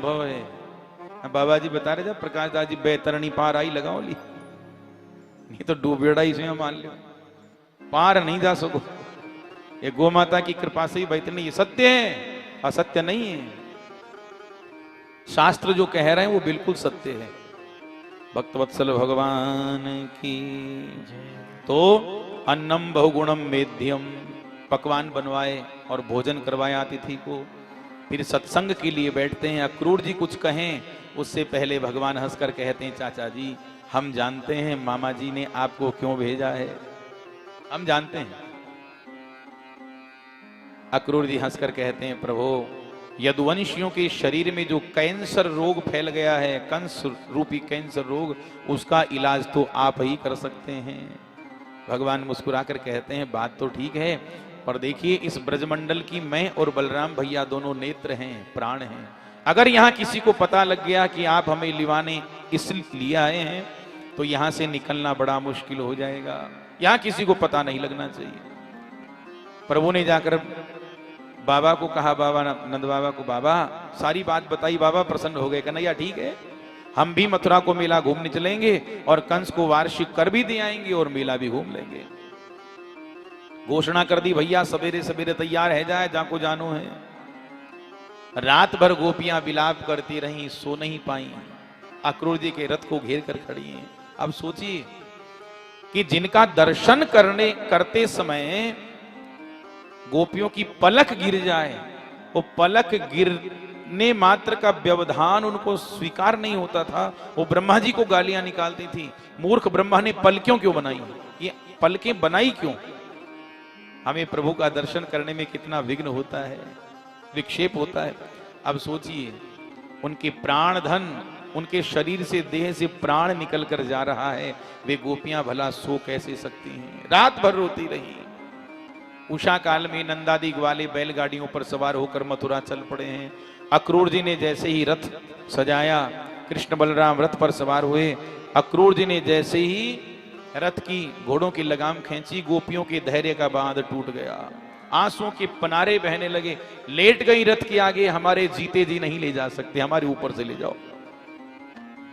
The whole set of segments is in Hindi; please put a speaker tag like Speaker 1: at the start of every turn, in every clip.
Speaker 1: संभव है? बाबा जी बता रहे थे प्रकाश दास जी, बेतरणी पार आई लगाओ ली, नहीं तो डूबेड़ा ही से मान लो, पार नहीं जा सको। ये गौ माता की कृपा से ही बैतरणी, ये सत्य है, असत्य नहीं है। शास्त्र जो कह रहे हैं वो बिल्कुल सत्य है। भक्तवत्सल भगवान की। तो अन्नम बहुगुणम मेध्यम, पकवान बनवाए और भोजन करवाया अतिथि को, फिर सत्संग के लिए बैठते हैं। अक्रूर जी कुछ कहें उससे पहले भगवान हंसकर कहते हैं, चाचा जी हम जानते हैं मामा जी ने आपको क्यों भेजा है, हम जानते हैं। अक्रूर जी हंसकर कहते हैं, प्रभु यदुवंशियों के शरीर में जो कैंसर रोग फैल गया है, कंस रूपी कैंसर रोग, उसका इलाज तो आप ही कर सकते हैं। भगवान मुस्कुराकर कहते हैं, बात तो ठीक है, पर देखिए इस ब्रजमंडल की मैं और बलराम भैया दोनों नेत्र हैं, प्राण हैं। अगर यहाँ किसी को पता लग गया कि आप हमें लिवाने इसलिए आए हैं, तो यहाँ से निकलना बड़ा मुश्किल हो जाएगा। यहाँ किसी को पता नहीं लगना चाहिए। प्रभु ने जाकर बाबा को कहा, बाबा नंद बाबा को, बाबा सारी बात बताई। बाबा प्रसन्न हो गए, कन्हैया ठीक है, हम भी मथुरा को मेला घूमने चलेंगे और कंस को वार्षिक कर भी दे आएंगे और मेला भी घूम लेंगे। घोषणा कर दी, भैया सवेरे सवेरे तैयार है जाए, जाको जानो है। रात भर गोपियां विलाप करती रहीं, सो नहीं पाई। अक्रूर जी के रथ को घेर कर खड़ी हैं। अब सोचिए कि जिनका दर्शन करते समय गोपियों की पलक गिर जाए, वो पलक गिरने मात्र का व्यवधान उनको स्वीकार नहीं होता था। वो ब्रह्मा जी को गालियां निकालती थी, मूर्ख ब्रह्मा ने पलकियों क्यों बनाई, ये पलकें बनाई क्यों। हमें प्रभु का दर्शन करने में कितना विघ्न होता है, विक्षेप होता है। अब सोचिए उनके प्राण धन, उनके शरीर से, देह से प्राण निकल कर जा रहा है, वे गोपियां भला सो कैसे सकती हैं। रात भर रोती रही। उषा काल में नंदादि वाले बैलगाड़ियों पर सवार होकर मथुरा चल पड़े हैं। अक्रूर जी ने जैसे ही रथ सजाया, कृष्ण बलराम रथ पर सवार हुए। अक्रूर जी ने जैसे ही रथ की घोड़ों की लगाम खींची, गोपियों के धैर्य का बांध टूट गया। आंसुओं के पनारे बहने लगे। लेट गई रथ के आगे, हमारे जीते जी नहीं ले जा सकते, हमारे ऊपर से ले जाओ,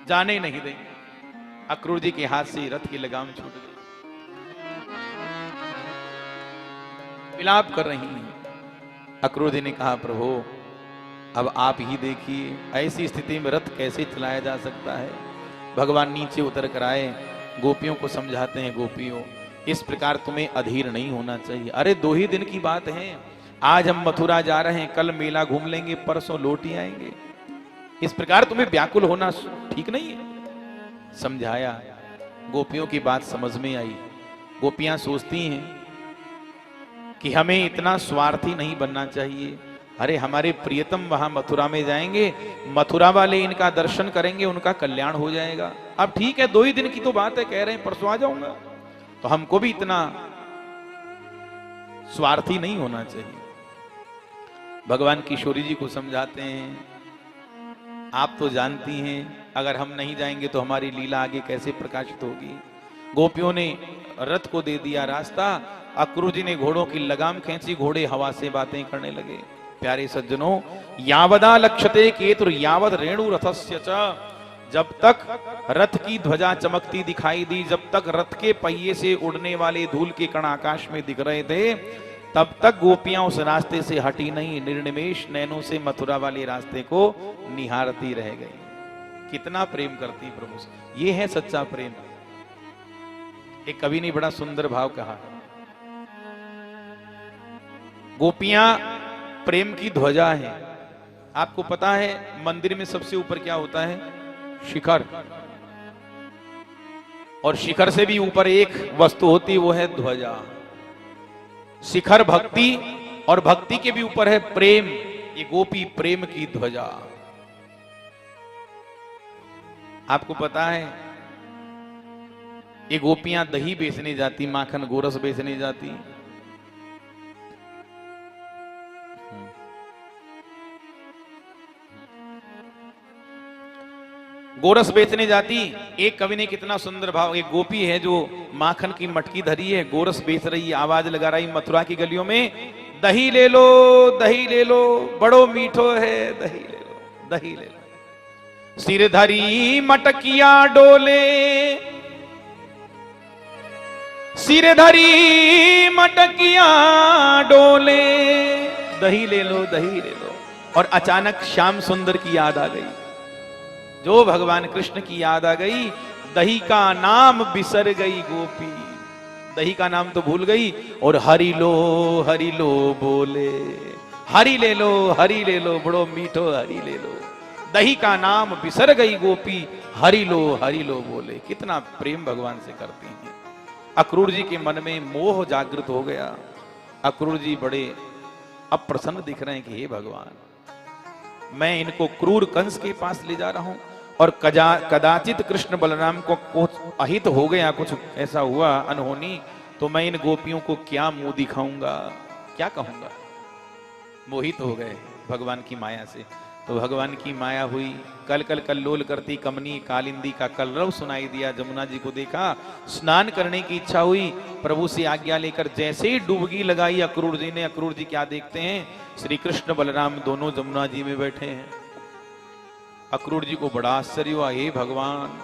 Speaker 1: जाने नहीं देंगे। अक्रूर जी के हाथ से रथ की लगाम छूट गई। विलाप कर रही हैं। अक्रूर जी ने कहा, प्रभु अब आप ही देखिए, ऐसी स्थिति में रथ कैसे चलाया जा सकता है। भगवान नीचे उतर कर आए, गोपियों को समझाते हैं, गोपियों इस प्रकार तुम्हें अधीर नहीं होना चाहिए। अरे 2 ही दिन की बात है, आज हम मथुरा जा रहे हैं, कल मेला घूम लेंगे, परसों लौट ही आएंगे। इस प्रकार तुम्हें व्याकुल होना ठीक नहीं है। समझाया, गोपियों की बात समझ में आई। गोपियां सोचती हैं कि हमें इतना स्वार्थी नहीं बनना चाहिए। अरे हमारे प्रियतम वहां मथुरा में जाएंगे, मथुरा वाले इनका दर्शन करेंगे, उनका कल्याण हो जाएगा। अब ठीक है 2 ही दिन की तो बात है, कह रहे हैं परसों आ जाऊंगा, तो हमको भी इतना स्वार्थी नहीं होना चाहिए। भगवान किशोरी जी को समझाते हैं, आप तो जानती हैं अगर हम नहीं जाएंगे तो हमारी लीला आगे कैसे प्रकाशित होगी। गोपियों ने रथ को दे दिया रास्ता, अक्रूर जी ने घोड़ों की लगाम खींची, घोड़े हवा से बातें करने लगे। प्यारे सज्जनों, यावदा लक्ष्यते केतुर यावद रेणु रथस्य च, जब तक रथ की ध्वजा चमकती दिखाई दी, जब तक रथ के पहिए से उड़ने वाले धूल के कण आकाश में दिख रहे थे, तब तक गोपियां उस रास्ते से हटी नहीं, निर्निमेष नैनों से मथुरा वाले रास्ते को निहारती रह गई। कितना प्रेम करती प्रभु से, ये है सच्चा प्रेम। एक कवि ने बड़ा सुंदर भाव कहा, गोपियां प्रेम की ध्वजा है। आपको पता है मंदिर में सबसे ऊपर क्या होता है? शिखर। और शिखर से भी ऊपर एक वस्तु होती, वो है ध्वजा। शिखर भक्ति, और भक्ति के भी ऊपर है प्रेम। ये गोपी प्रेम की ध्वजा। आपको पता है ये गोपियां दही बेचने जाती, माखन गोरस बेचने जाती। गोरस बेचने जाती। एक कवि ने कितना सुंदर भाव, एक गोपी है जो माखन की मटकी धरी है, गोरस बेच रही है, आवाज लगा रही मथुरा की गलियों में, दही ले लो, दही ले लो, बड़ो मीठो है दही ले लो। दही ले लो। सिरधरी मटकिया डोले, सिरधरी मटकिया डोले, दही ले लो, दही ले लो। और अचानक श्याम सुंदर की याद आ गई, जो भगवान कृष्ण की याद आ गई। दही का नाम बिसर गई गोपी, दही का नाम तो भूल गई और हरि लो बोले, हरि ले लो, हरि ले लो, बड़ो मीठो हरि ले लो। दही का नाम बिसर गई गोपी, हरि लो बोले। कितना प्रेम भगवान से करती हैं। अक्रूर जी के मन में मोह जागृत हो गया। अक्रूर जी बड़े अप्रसन्न दिख रहे हैं कि हे भगवान, मैं इनको क्रूर कंस के पास ले जा रहा हूं और कदाचित कृष्ण बलराम को कुछ अहित हो गया, कुछ ऐसा हुआ अनहोनी, तो मैं इन गोपियों को क्या मुंह दिखाऊंगा, क्या कहूंगा। मोहित हो गए भगवान की माया से। तो भगवान की माया हुई, कल कल कल्लोल करती कमनी कालिंदी का कलरव सुनाई दिया। जमुना जी को देखा, स्नान करने की इच्छा हुई, प्रभु से आज्ञा लेकर जैसे ही डुबकी लगाई अक्रूर जी ने, अक्रूर जी क्या देखते हैं, श्री कृष्ण बलराम दोनों जमुना जी में बैठे हैं। अक्रूर जी को बड़ा आश्चर्य हुआ, हे भगवान,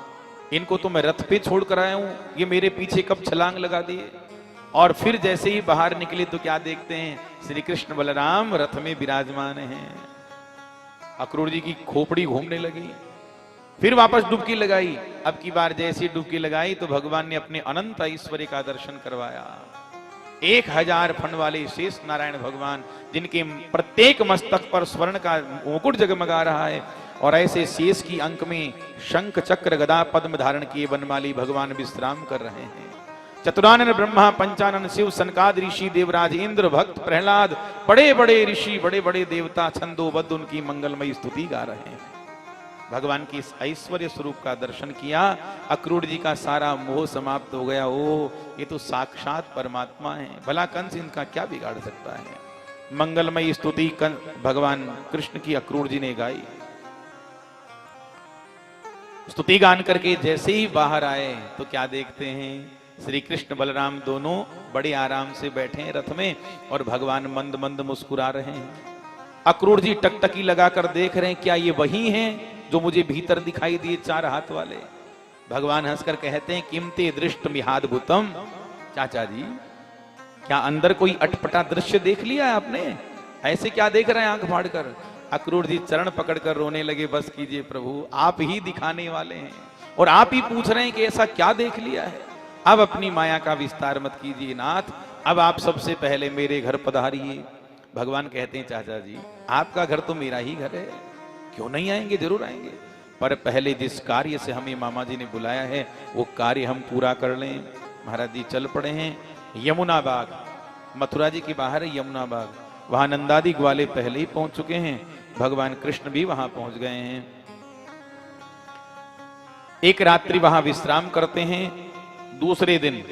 Speaker 1: इनको तो मैं रथ पे छोड़ कर आया हूं, ये मेरे पीछे कब छलांग लगा दिए। और फिर जैसे ही बाहर निकले तो क्या देखते हैं, श्री कृष्ण बलराम रथ में विराजमान हैं। अक्रूर जी की खोपड़ी घूमने लगी, फिर वापस डुबकी लगाई। अब की बार जैसी डुबकी लगाई तो भगवान ने अपने अनंत ऐश्वर्य का दर्शन करवाया। 1000 फण वाले शेष नारायण भगवान, जिनके प्रत्येक मस्तक पर स्वर्ण का मुकुट जगमगा रहा है, और ऐसे शेष की अंक में शंख चक्र गदा पद्म धारण किए वनमाली भगवान विश्राम कर रहे हैं। चतुरानन ब्रह्मा, पंचानन शिव, सनकाद ऋषि, देवराज इंद्र, भक्त प्रहलाद, बड़े बड़े ऋषि, बड़े बड़े देवता छंदोबद्ध उनकी मंगलमयी स्तुति गा रहे हैं। भगवान की इस ऐश्वर्य स्वरूप का दर्शन किया, अक्रूर जी का सारा मोह समाप्त हो गया। ओ, ये तो साक्षात परमात्मा है, भला कंस इनका क्या बिगाड़ सकता है। मंगलमयी स्तुति भगवान कृष्ण की अक्रूर जी ने गाई। स्तुति गान करके जैसे ही बाहर आए तो क्या देखते हैं, श्री कृष्ण बलराम दोनों बड़े आराम से बैठे हैं रथ में, और भगवान मंद मंद मुस्कुरा रहे हैं। अक्रूर जी टकटकी लगाकर देख रहे हैं, क्या ये वही हैं जो मुझे भीतर दिखाई दिए, 4 हाथ वाले। भगवान हंसकर कहते हैं, किमते दृष्ट मिहाद्भुतम। चाचा जी, क्या अंदर कोई अटपटा दृश्य देख लिया आपने? ऐसे क्या देख रहे हैं आंख फाड़ कर? अक्रूर जी चरण पकड़कर रोने लगे, बस कीजिए प्रभु, आप ही दिखाने वाले हैं और आप ही पूछ रहे हैं कि ऐसा क्या देख लिया है। अब अपनी माया का विस्तार मत कीजिए नाथ, अब आप सबसे पहले मेरे घर पधारिए। भगवान कहते हैं, चाचा जी, आपका घर तो मेरा ही घर है, क्यों नहीं आएंगे, जरूर आएंगे, पर पहले जिस कार्य से हमें मामा जी ने बुलाया है वो कार्य हम पूरा कर लें। महाराज जी चल पड़े हैं यमुना बाग, मथुरा जी के बाहर है यमुना बाग, वहां नंदादि ग्वाले पहले ही पहुंच चुके हैं, भगवान कृष्ण भी वहां पहुंच गए हैं। एक रात्रि वहां विश्राम करते हैं। दूसरे दिन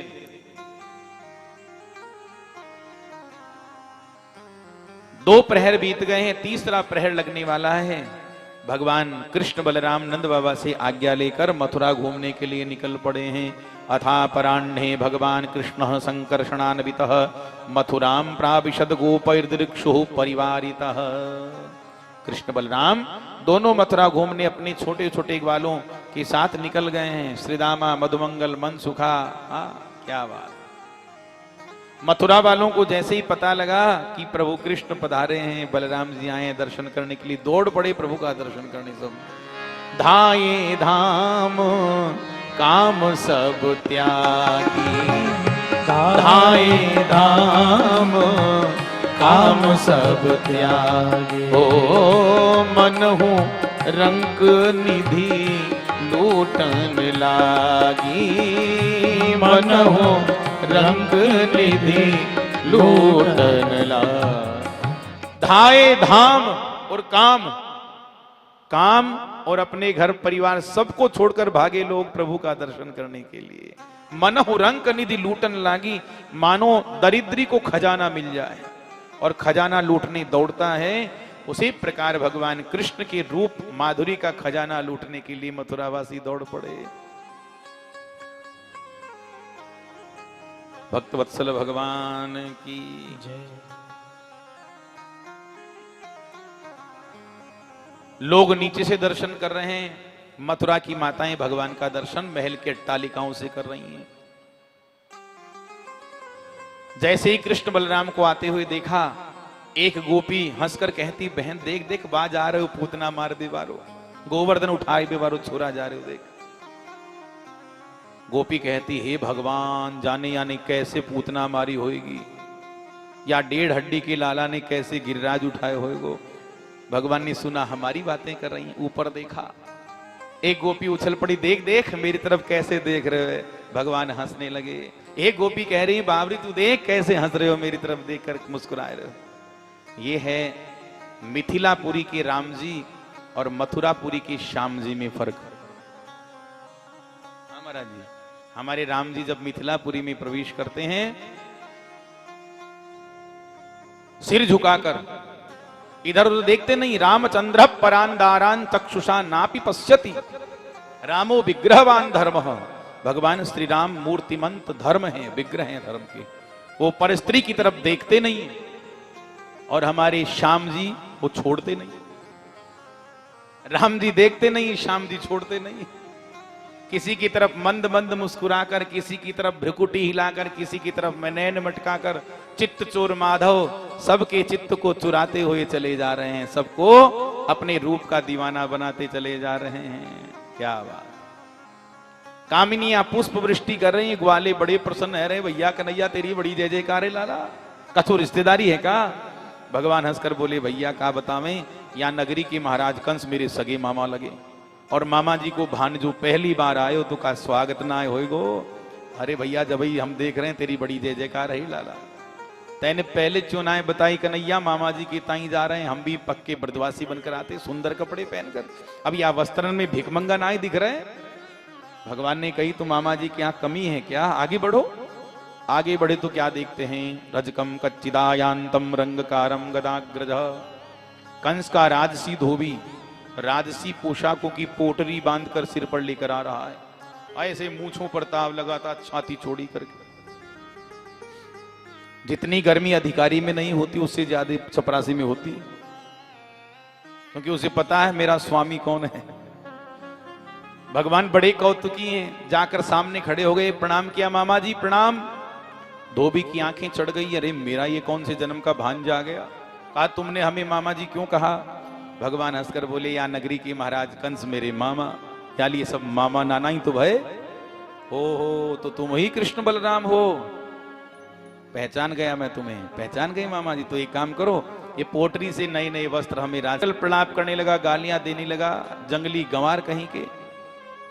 Speaker 1: दो प्रहर बीत गए हैं, तीसरा प्रहर लगने वाला है। भगवान कृष्ण बलराम नंद बाबा से आज्ञा लेकर मथुरा घूमने के लिए निकल पड़े हैं। अथा पराह्ने भगवान कृष्ण संकर्षणान्वितः मथुराम प्राविशद गोपैर्दृक्षुः परिवारितः। कृष्ण बलराम दोनों मथुरा घूमने अपने छोटे छोटे ग्वालों के साथ निकल गए हैं। श्रीदामा मधुमंगल मन सुखा। क्या बात। मथुरा वालों को जैसे ही पता लगा कि प्रभु कृष्ण पधारे हैं, बलराम जी आए हैं दर्शन करने के लिए, दौड़ पड़े प्रभु का दर्शन करने। सब धाये धाम काम सब त्यागी, धाये धाम काम सब त्यागी। ओ मन हूँ रंक निधि लूटन लागी, मन हूँ रंग निधि लूटन ला। धाये धाम और काम, काम और अपने घर परिवार सबको छोड़कर भागे लोग प्रभु का दर्शन करने के लिए। मनहु रंग निधि लूटन लागी, मानो दरिद्री को खजाना मिल जाए और खजाना लूटने दौड़ता है, उसी प्रकार भगवान कृष्ण के रूप माधुरी का खजाना लूटने के लिए मथुरावासी दौड़ पड़े। भक्त वत्सल भगवान की जय। लोग नीचे से दर्शन कर रहे हैं, मथुरा की माताएं भगवान का दर्शन महल के अट्टालिकाओं से कर रही हैं। जैसे ही कृष्ण बलराम को आते हुए देखा, एक गोपी हंसकर कहती, बहन देख देख बाज आ रहे हो, पूतना मार दे बारो, गोवर्धन उठाए बेवारो छोरा जा रहे हो देख। गोपी कहती, हे भगवान, जाने याने कैसे पूतना मारी होएगी, या 1.5 हड्डी के लाला ने कैसे गिरिराज उठाए होएगो। भगवान ने सुना हमारी बातें कर रही हैं, ऊपर देखा, एक गोपी उछल पड़ी, देख देख मेरी तरफ कैसे देख रहे हो। भगवान हंसने लगे। एक गोपी कह रही, बाबरी तू देख कैसे हंस रहे हो, मेरी तरफ देखकर मुस्कुराए रहे हो। ये है मिथिलापुरी के राम जी और मथुरापुरी के श्याम जी में फर्क। हाँ महाराज जी, हमारे राम जी जब मिथिलापुरी में प्रवेश करते हैं, सिर झुकाकर, इधर उधर देखते नहीं। रामचंद्र परांदारान चक्षुषा नापि पश्यति, रामो विग्रहवान धर्म। भगवान श्री राम मूर्तिमंत धर्म है, विग्रह है धर्म के, वो पर स्त्री की तरफ देखते नहीं। और हमारे श्याम जी वो छोड़ते नहीं। राम जी देखते नहीं, श्याम जी छोड़ते नहीं। किसी की तरफ मंद मंद मुस्कुराकर, किसी की तरफ भ्रुकुटी हिलाकर, किसी की तरफ में नैन मटकाकर, चित्त चोर माधव सबके चित्त को चुराते हुए चले जा रहे हैं, सबको अपने रूप का दीवाना बनाते चले जा रहे हैं। क्या बात। कामिनियां पुष्प वृष्टि कर रही हैं, ग्वाले बड़े प्रसन्न है रहे, भैया कन्हैया तेरी बड़ी जय जयकार है लाला, कछु रिश्तेदारी है का। भगवान हंसकर बोले, भैया का बतावें, यहाँ नगरी के महाराज कंस मेरे सगे मामा लगे, और मामा जी को भान जो पहली बार आए हो तो का स्वागत ना आए होएगो। अरे भैया जब ही हम देख रहे हैं तेरी बड़ी जय जयकार है लाला, तैने पहले चुनाए बताई कन्हैया, मामा जी की ताई जा रहे हैं, हम भी पक्के ब्रजवासी बनकर आते, सुंदर कपड़े पहनकर। अब यह वस्त्रन में भिखमंगा ना ही दिख रहे हैं। भगवान ने कही, तो मामा जी की यहाँ कमी है क्या, आगे बढ़ो। आगे बढ़े तो क्या देखते हैं, रजकम कच्चिदायांतम रंगकारम गदाग्रज। कंस का राजसी धोबी राजसी पोशाकों की पोटरी बांधकर सिर पर लेकर आ रहा है, ऐसे मूंछों पर ताव लगाता, छाती छोड़ी करके। जितनी गर्मी अधिकारी में नहीं होती, उससे ज्यादा चपरासी में होती, क्योंकि उसे पता है मेरा स्वामी कौन है। भगवान बड़े कौतुकी हैं, जाकर सामने खड़े हो गए, प्रणाम किया, मामा जी प्रणाम। धोबी की आंखें चढ़ गई, अरे मेरा ये कौन से जन्म का भांजा आ गया। कहा, तुमने हमें मामा जी क्यों कहा। भगवान हंसकर बोले, या नगरी के महाराज कंस मेरे मामा, या ये सब मामा नाना ही तो भय। हो तो तुम ही कृष्ण बलराम हो, पहचान गया मैं तुम्हें, पहचान गए मामा जी। तो एक काम करो, ये पोटरी से नए नए वस्त्र हमें राजल प्रणाम करने लगा, गालियां देने लगा, जंगली गंवार कहीं के।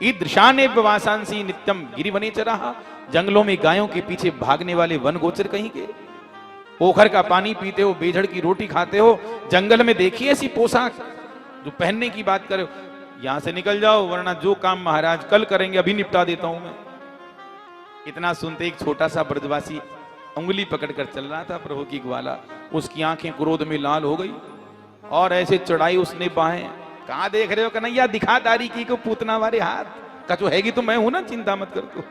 Speaker 1: ईदृशाने वासांसी नित्यम गिरिवने चराहा, जंगलों में गायों के पीछे भागने वाले वन गोचर कहीं के। पोखर का पानी पीते हो, बेझड़ की रोटी खाते हो, जंगल में देखिए ऐसी पोशाक जो पहनने की बात करो। यहां से निकल जाओ, वरना जो काम महाराज कल करेंगे अभी निपटा देता हूं मैं। इतना सुनते एक छोटा सा ब्रजवासी उंगली पकड़कर चल रहा था प्रभु की ग्वाला, उसकी आंखें क्रोध में लाल हो गई और ऐसे चढ़ाई उसने बाहें। कहां देख रहे हो कन्हैया, दिखा दारी की को पूतना वाले हाथ, कचो हैगी तो मैं हूं ना, चिंता मत कर तू।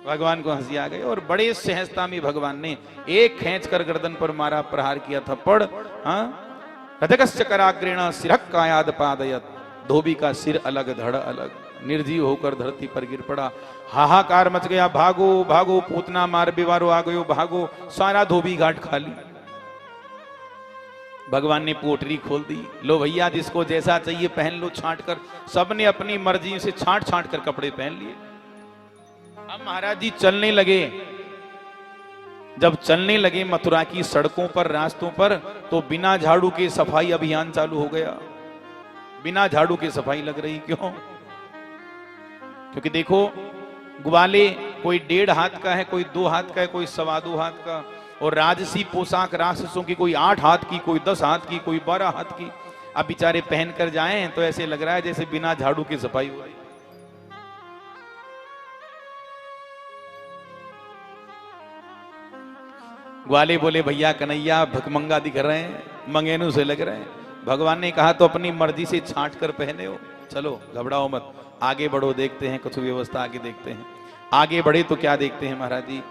Speaker 1: भगवान को हंसी आ गई और बड़े सहजता में भगवान ने एक खींच कर गर्दन पर मारा, प्रहार किया थप्पड़। रजकस्य कराग्रेण सिरक कायाद पादयत, धोबी का सिर अलग धड़ अलग, निर्जीव होकर धरती पर गिर पड़ा। हाहाकार मच गया, भागो भागो पूतना मार बिवारो आ गयो, भागो। सारा धोबी घाट खाली। भगवान ने पोटरी खोल दी, लो भैया जिसको जैसा चाहिए पहन लो छांट कर। सबने अपनी मर्जी से छांट छांट कर कपड़े पहन लिए। अब महाराज जी चलने लगे। जब चलने लगे मथुरा की सड़कों पर, रास्तों पर, तो बिना झाड़ू के सफाई अभियान चालू हो गया। बिना झाड़ू के सफाई लग रही, क्यों? क्योंकि देखो ग्वाले कोई 1.5 हाथ का है, कोई 2 हाथ का है, कोई 2.25 हाथ का, और राजसी पोशाक राक्षसों की कोई 8 हाथ की, कोई 10 हाथ की, कोई 12 हाथ की। अब बेचारे पहन कर जाएं तो ऐसे लग रहा है जैसे बिना झाड़ू की सफाई हो रही। ग्वाले बोले, भैया कन्हैया भकमंगा दिख रहे हैं, मंगेनू से लग रहे हैं। भगवान ने कहा, तो अपनी मर्जी से छांट कर पहने हो, चलो घबराओ मत, आगे बढ़ो, देखते हैं कुछ व्यवस्था आगे देखते हैं। आगे बढ़े तो क्या देखते हैं महाराज जी,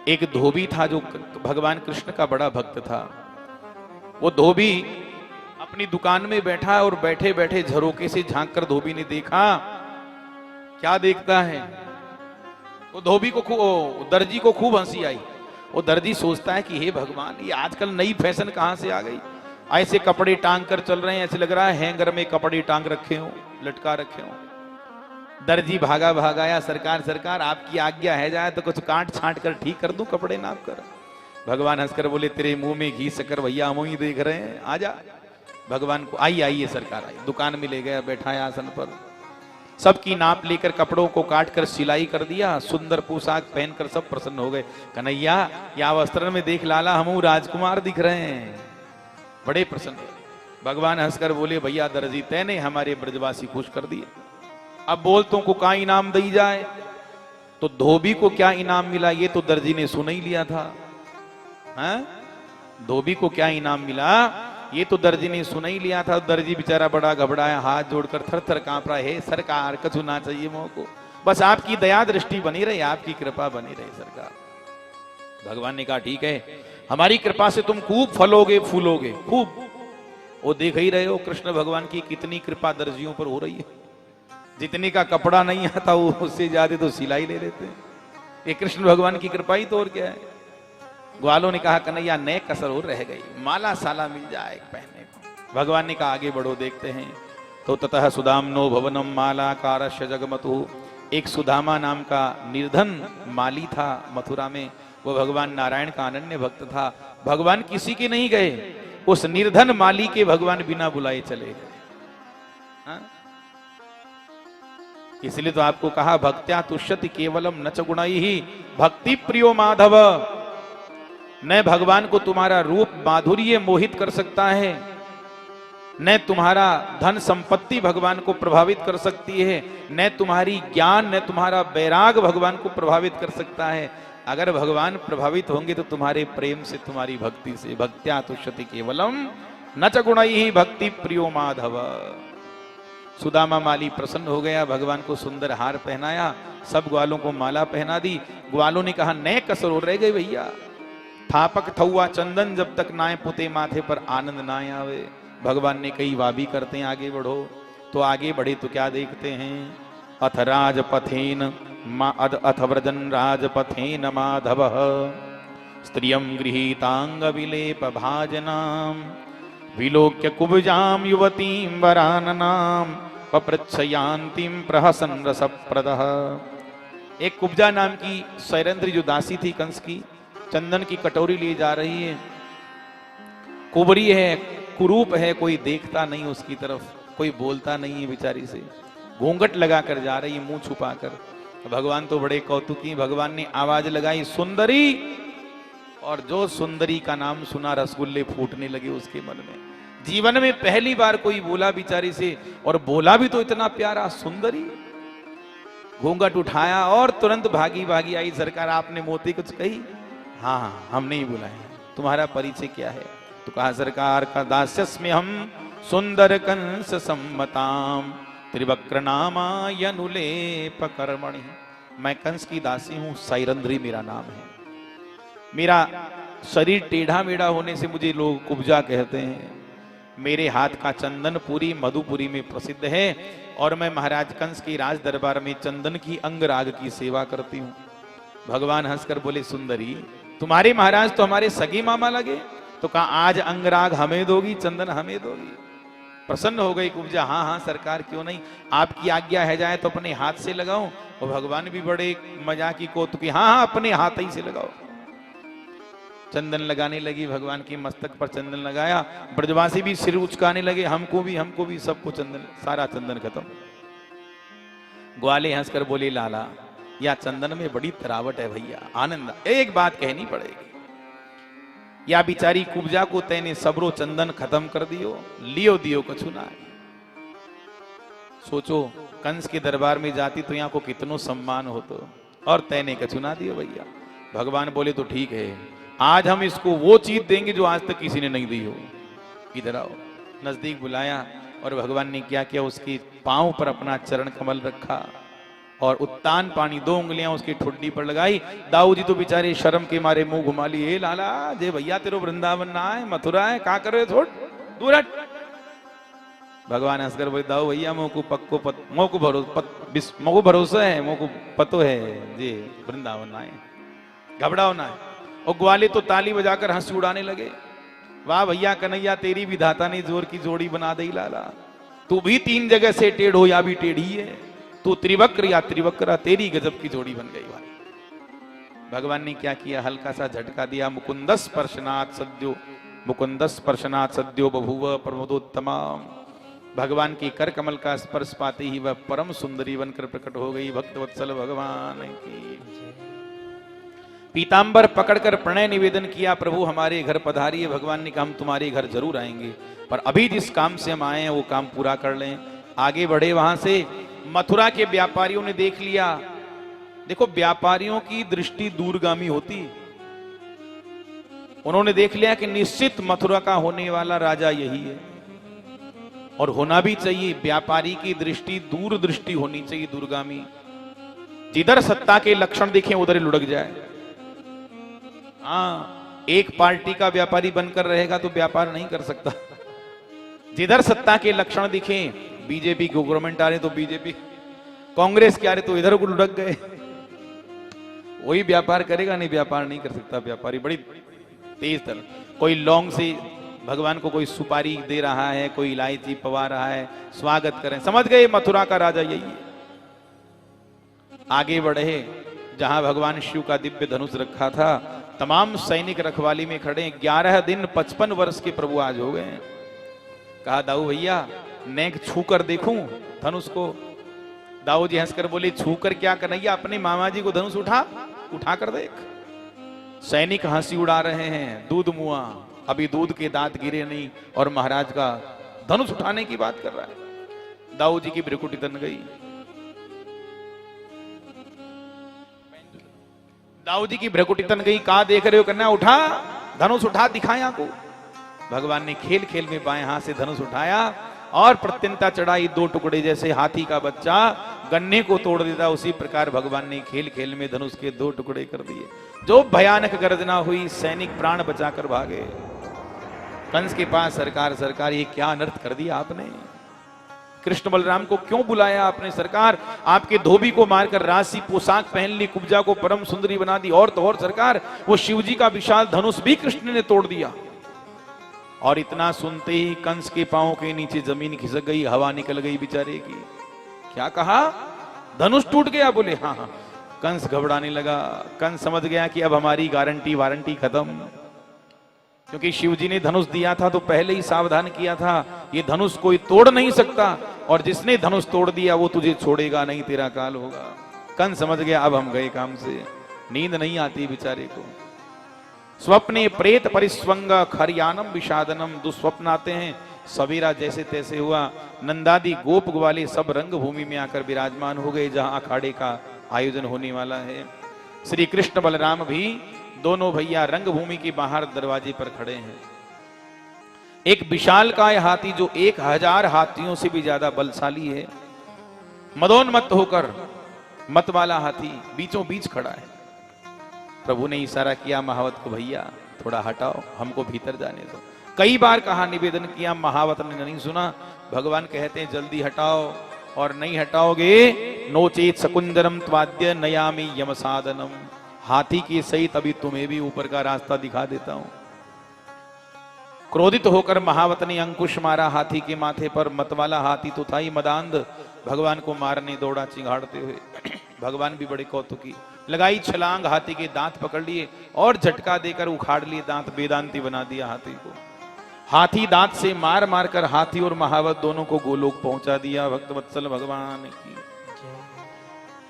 Speaker 1: एक धोबी था जो भगवान कृष्ण का बड़ा भक्त था। वो धोबी अपनी दुकान में बैठा है और बैठे बैठे झरोके से झांक कर धोबी ने देखा। क्या देखता है? वो धोबी को दर्जी को खूब हंसी आई। वो दर्जी सोचता है कि हे भगवान, ये आजकल नई फैशन कहां से आ गई, ऐसे कपड़े टांग कर चल रहे हैं, ऐसे लग रहा है हैंगर में कपड़े टांग रखे हो, लटका रखे हो। दर्जी भागा भागाया, सरकार सरकार आपकी आज्ञा है जाए तो कुछ काट छांट कर ठीक कर दूं, कपड़े नाप कर। भगवान हंसकर बोले तेरे मुंह में घी शक्कर भैया हम ही देख रहे हैं, आजा। भगवान को आइए सरकार आई, दुकान में ले गया, बैठाया आसन पर, सबकी नाप लेकर कपड़ों को काट कर सिलाई कर दिया, सुंदर पोशाक पहनकर सब प्रसन्न हो गए। कन्हैया या वस्त्र में देख लाला हम राजकुमार दिख रहे हैं, बड़े प्रसन्न। भगवान हंसकर बोले भैया दर्जी तैने हमारे ब्रजवासी खुश कर दिए, अब बोल तुमको क्या इनाम दी जाए। तो धोबी को क्या इनाम मिला ये तो दर्जी ने सुन ही लिया था। धोबी को क्या इनाम मिला ये तो दर्जी ने सुन ही लिया था। दर्जी बेचारा बड़ा घबराया, हाथ जोड़कर थर थर कांप रहा है, सरकार कछु ना चाहिए मोह को, बस आपकी दया दृष्टि बनी रहे, आपकी कृपा बनी रहे सरकार। भगवान ने कहा ठीक है, हमारी कृपा से तुम खूब फलोगे फूलोगे खूब। वो देख ही रहे हो कृष्ण भगवान की कितनी कृपा दर्जियों पर हो रही है, जितने का कपड़ा नहीं आता वो उससे ज्यादा तो सिलाई ले लेते हैं। ये कृष्ण भगवान की कृपा ही तो और क्या है। ग्वालों ने कहा कन्हैया नए कसर और रह गई, माला साला मिल जाए पहनने को। भगवान ने कहा आगे बढ़ो देखते हैं। तो ततः सुदामनो भवनम माला कारस्य जगमतु, एक सुदामा नाम का निर्धन माली था मथुरा में, वो भगवान नारायण का अनन्य भक्त था। भगवान किसी के नहीं गए, उस निर्धन माली के भगवान बिना बुलाए चले गए। इसलिए तो आपको कहा भक्त्या तुष्यति केवलम न च गुणैहि भक्ति प्रियो माधव। न भगवान को तुम्हारा रूप माधुर्य मोहित कर सकता है, न तुम्हारा धन संपत्ति भगवान को प्रभावित कर सकती है, न तुम्हारी ज्ञान न तुम्हारा वैराग भगवान को प्रभावित कर सकता है। अगर भगवान प्रभावित होंगे तो तुम्हारे प्रेम से, तुम्हारी भक्ति से। भक्त्या तुष्यति केवलम न च गुणैहि भक्ति प्रियो माधव। सुदामा माली प्रसन्न हो गया, भगवान को सुंदर हार पहनाया, सब ग्वालों को माला पहना दी। ग्वालों ने कहा नए कसर और रह गए भैया, थापक थौआ चंदन जब तक नाए पुते माथे पर आनंद ना आवे। भगवान ने कही वाह भी करते हैं आगे बढ़ो। तो आगे बढ़े तो क्या देखते हैं, अथ राजपथेन अथ व्रजन राजपथेन माधव स्त्रियं गृहीतांग विलेप भाजनाम विलोक्य कुब्जाम युवतीं वराननाम पप्रच्छयान्तीं प्रहसन रसप्रदः। एक कुब्जा नाम की सैरंध्री जो दासी थी कंस की, चंदन की कटोरी ले जा रही है। कुबरी है, कुरूप है, कोई देखता नहीं उसकी तरफ, कोई बोलता नहीं है बेचारी से, घूंघट लगा कर जा रही है मुंह छुपा कर। भगवान तो बड़े कौतुकी, भगवान ने आवाज लगाई सुंदरी, और जो सुंदरी का नाम सुना रसगुल्ले फूटने लगे उसके मन में। जीवन में पहली बार कोई बोला बेचारी से, और बोला भी तो इतना प्यारा सुंदरी। घूंघट उठाया और तुरंत भागी भागी आई, सरकार आपने मोती कुछ कही? हाँ हम नहीं बुलाए, तुम्हारा परिचय क्या है? तो कहा सरकार का दास्यस्मि हम सुंदर कंस सम्मताम त्रिवक्र नामायनुलेप कर्मणि। मैं कंस की दासी हूं, सैरंध्री मेरा नाम है। मेरा शरीर टेढ़ा मेढ़ा होने से मुझे लोग कुब्जा कहते हैं। मेरे हाथ का चंदन पूरी मधुपुरी में प्रसिद्ध है, और मैं महाराज कंस के राज दरबार में चंदन की अंगराग की सेवा करती हूँ। भगवान हंसकर बोले सुंदरी, तुम्हारे महाराज तो हमारे सगे मामा लगे, तो कहा आज अंगराग हमें दोगी, चंदन हमें दोगी? प्रसन्न हो गई कुब्जा, हाँ हाँ सरकार क्यों नहीं, आपकी आज्ञा है जाए तो अपने हाथ से लगाऊं। और भगवान भी बड़े मजाक की कौतुकी, हाँ हाँ अपने हाथ ही से लगाओ। चंदन लगाने लगी, भगवान की मस्तक पर चंदन लगाया। ब्रजवासी भी सिर उचकाने लगे, हमको भी, सबको चंदन, सारा चंदन खत्म। ग्वाले हंसकर बोले लाला या चंदन में बड़ी तरावट है भैया, आनंद। एक बात कहनी पड़ेगी, या बिचारी कुब्जा को तैने सबरो चंदन खत्म कर दियो, लियो दियो कछु ना। सोचो कंस के दरबार में जाती तो यहाँ को कितनो सम्मान होतो, और तैने कछु ना दियो भैया। भगवान बोले तो ठीक है, आज हम इसको वो चीज देंगे जो आज तक किसी ने नहीं दी हो। इधर आओ। नजदीक बुलाया, और भगवान ने क्या किया, उसके पांव पर अपना चरण कमल रखा, और उत्तान पानी 2 उंगलियां उसकी ठुड्डी पर लगाई। दाऊ जी तो बेचारे शर्म के मारे मुंह घुमा लिए, लाला जे भैया तेरो वृंदावन ना है, मथुरा है, का कर रहे हो, छोड़ दूर हट। भगवान हंसकर बोले दाऊ भैया मोको भरोसा है, मोको पतो है जी वृंदावन आए, घबराओ ना है। और ग्वाले तो ताली बजाकर हंसी उड़ाने लगे। वाह भैया कन्हैया, तेरी भी धाता ने जोर की जोड़ी बना दी लाला। तू भी 3 जगह से टेढ़ हो या भी टेढ़ी है, तू त्रिवक्र या त्रिवक्रा, तेरी गजब की जोड़ी बन गई। भगवान ने क्या किया, हल्का सा झटका दिया। मुकुंदस स्पर्शनाथ सद्यो बभूव प्रमोदोत्तमा। भगवान की कर कमल का स्पर्श पाते ही वह परम सुंदरी बनकर प्रकट हो गई। भक्तवत्सल भगवान की। पीतांबर पकड़कर प्रणय निवेदन किया, प्रभु हमारे घर पधारिए। भगवान ने कहा हम तुम्हारे घर जरूर आएंगे, पर अभी जिस काम से हम आए हैं वो काम पूरा कर लें। आगे बढ़े। वहां से मथुरा के व्यापारियों ने देख लिया। देखो व्यापारियों की दृष्टि दूरगामी होती। उन्होंने देख लिया कि निश्चित मथुरा का होने वाला राजा यही है, और होना भी चाहिए। व्यापारी की दृष्टि दूरदृष्टि होनी चाहिए, दूरगामी। जिधर सत्ता के लक्षण दिखे उधर लुढ़क जाए। हाँ, एक पार्टी का व्यापारी बनकर रहेगा तो व्यापार नहीं कर सकता। जिधर सत्ता के लक्षण दिखे, बीजेपी की गवर्नमेंट आ रही तो बीजेपी, कांग्रेस के आ रहे तो इधर को लुढ़क गए, वही व्यापार करेगा, नहीं व्यापार नहीं कर सकता। व्यापारी बड़ी तेज तरह, कोई लौंग से भगवान को कोई सुपारी दे रहा है, कोई इलायची पवा रहा है, स्वागत करें। समझ गए मथुरा का राजा यही है। आगे बढ़े। जहां भगवान शिव का दिव्य धनुष रखा था, तमाम सैनिक रखवाली में खड़े। 11 दिन 55 वर्ष के प्रभु आज हो गए। कहा दाऊ भैया नेक छू कर देखूं धनुष को। दाऊ जी हंसकर बोले छू कर क्या कन्हैया, अपने मामा जी को धनुष उठा कर देख। सैनिक हंसी उड़ा रहे हैं। दूध मुआ, अभी दूध के दांत गिरे नहीं और महाराज का धनुष उठाने की बात कर रहा है। दाऊ जी की भ्रिकुटी तन गई। दाऊ जी की भ्रिकुटी तन गई। कहा देख रहे हो कन्या, उठा धनुष, उठा दिखाया को। भगवान ने खेल खेल में बाएं हाथ से धनुष उठाया और प्रत्यंता चढ़ाई। 2 टुकड़े, जैसे हाथी का बच्चा गन्ने को तोड़ देता, उसी प्रकार भगवान ने खेल खेल में धनुष के 2 टुकड़े कर दिए। जो भयानक गर्जना हुई, सैनिक प्राण बचाकर भागे। कंस के पास, सरकार ये क्या अनर्थ कर दिया आपने। कृष्ण बलराम को क्यों बुलाया आपने सरकार। आपके धोबी को मारकर राशि पोशाक पहन ली, कुब्जा को परम सुंदरी बना दी। और तो और सरकार, वो शिवजी का विशाल धनुष भी कृष्ण ने तोड़ दिया। और इतना सुनते ही कंस के पांव के नीचे जमीन खिसक गई, हवा निकल गई बेचारे की। क्या कहा, धनुष टूट गया। बोले हाँ हाँ। कंस घबराने लगा। कंस समझ गया कि अब हमारी गारंटी वारंटी खत्म, क्योंकि शिवजी ने धनुष दिया था तो पहले ही सावधान किया था, ये धनुष कोई तोड़ नहीं सकता, और जिसने धनुष तोड़ दिया वो तुझे छोड़ेगा नहीं, तेरा काल होगा। कंस समझ गया अब हम गए काम से। नींद नहीं आती बेचारे को। स्वप्ने प्रेत परिस्वंग खरियानम विषादनम। दुस्वप्न आते हैं। सवेरा जैसे तैसे हुआ। नंदादि गोप ग्वाले सब रंग भूमि में आकर विराजमान हो गए, जहां अखाड़े का आयोजन होने वाला है। श्री कृष्ण बलराम भी दोनों भैया रंगभूमि के बाहर दरवाजे पर खड़े हैं। एक विशालकाय हाथी जो 1000 हाथियों से भी ज्यादा बलशाली है, मदोन्मत्त होकर, मत वाला हाथी बीचों बीच खड़ा है। प्रभु ने इशारा किया महावत को, भैया थोड़ा हटाओ, हमको भीतर जाने दो। कई बार कहा, निवेदन किया, महावत ने नहीं सुना। भगवान कहते हैं जल्दी हटाओ, और नहीं हटाओगे नोचेत सकुंजरम त्वाद्य नयामि यम साधनम। हाथी के सहित अभी तुम्हें भी ऊपर का रास्ता दिखा देता हूं। क्रोधित होकर महावत ने अंकुश मारा हाथी के माथे पर। मतवाला हाथी तो था ही मदांध, भगवान को मारने दौड़ा चिंगाड़ते हुए। भगवान भी बड़े कौतुकी, लगाई छलांग, हाथी के दांत पकड़ लिए और झटका देकर उखाड़ लिए दांत, वेदांती बना दिया हाथी को। हाथी दांत से मार मार कर हाथी और महावत दोनों को गोलोक पहुंचा दिया। भक्तवत्सल भगवान की।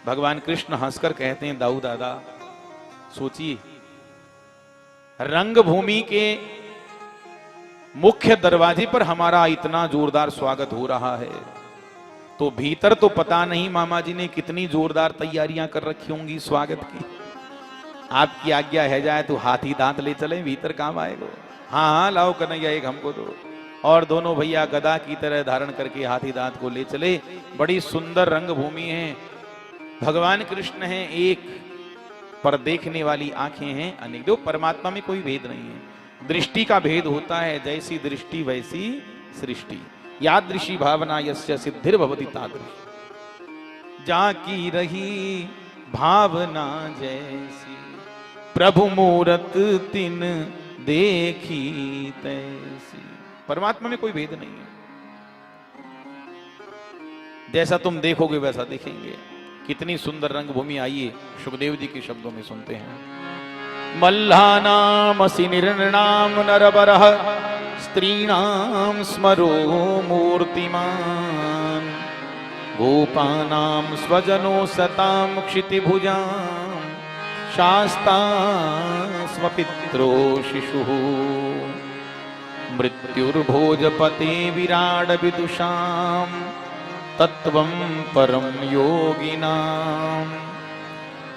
Speaker 1: भगवान कृष्ण हंसकर कहते हैं, दाऊ दादा सोचिए, रंगभूमि के मुख्य दरवाजे पर हमारा इतना जोरदार स्वागत हो रहा है, तो भीतर तो पता नहीं मामा जी ने कितनी जोरदार तैयारियां कर रखी होंगी स्वागत की। आपकी आज्ञा है जाए तो हाथी दांत ले चले, भीतर काम आएगा। हाँ हाँ लाओ कन्हैया, एक हमको दो। और दोनों भैया गदा की तरह धारण करके हाथी दांत को ले चले। बड़ी सुंदर रंगभूमि है। भगवान कृष्ण है एक, पर देखने वाली आंखें हैं अनेक। दो परमात्मा में कोई भेद नहीं है, दृष्टि का भेद होता है। जैसी दृष्टि वैसी सृष्टि। यादृशी भावना यस्य सिद्धिर्भवति तादृशी। जाकी रही भावना जैसी, प्रभु मूरत तिन देखी तैसी। परमात्मा में कोई भेद नहीं है, जैसा तुम देखोगे वैसा देखेंगे। कितनी सुंदर रंगभूमि, आइए सुखदेव जी के शब्दों में सुनते हैं। मल्लानामसि निर्णाम नरबरः, स्त्रीणाम स्मरो मूर्तिमान, गोपानाम स्वजनो सताम क्षितिभुजाम, शास्ता स्वपित्रो शिशुः, मृत्युर्भोजपते विराड विदुषाम, तत्वं परम योगिनाम,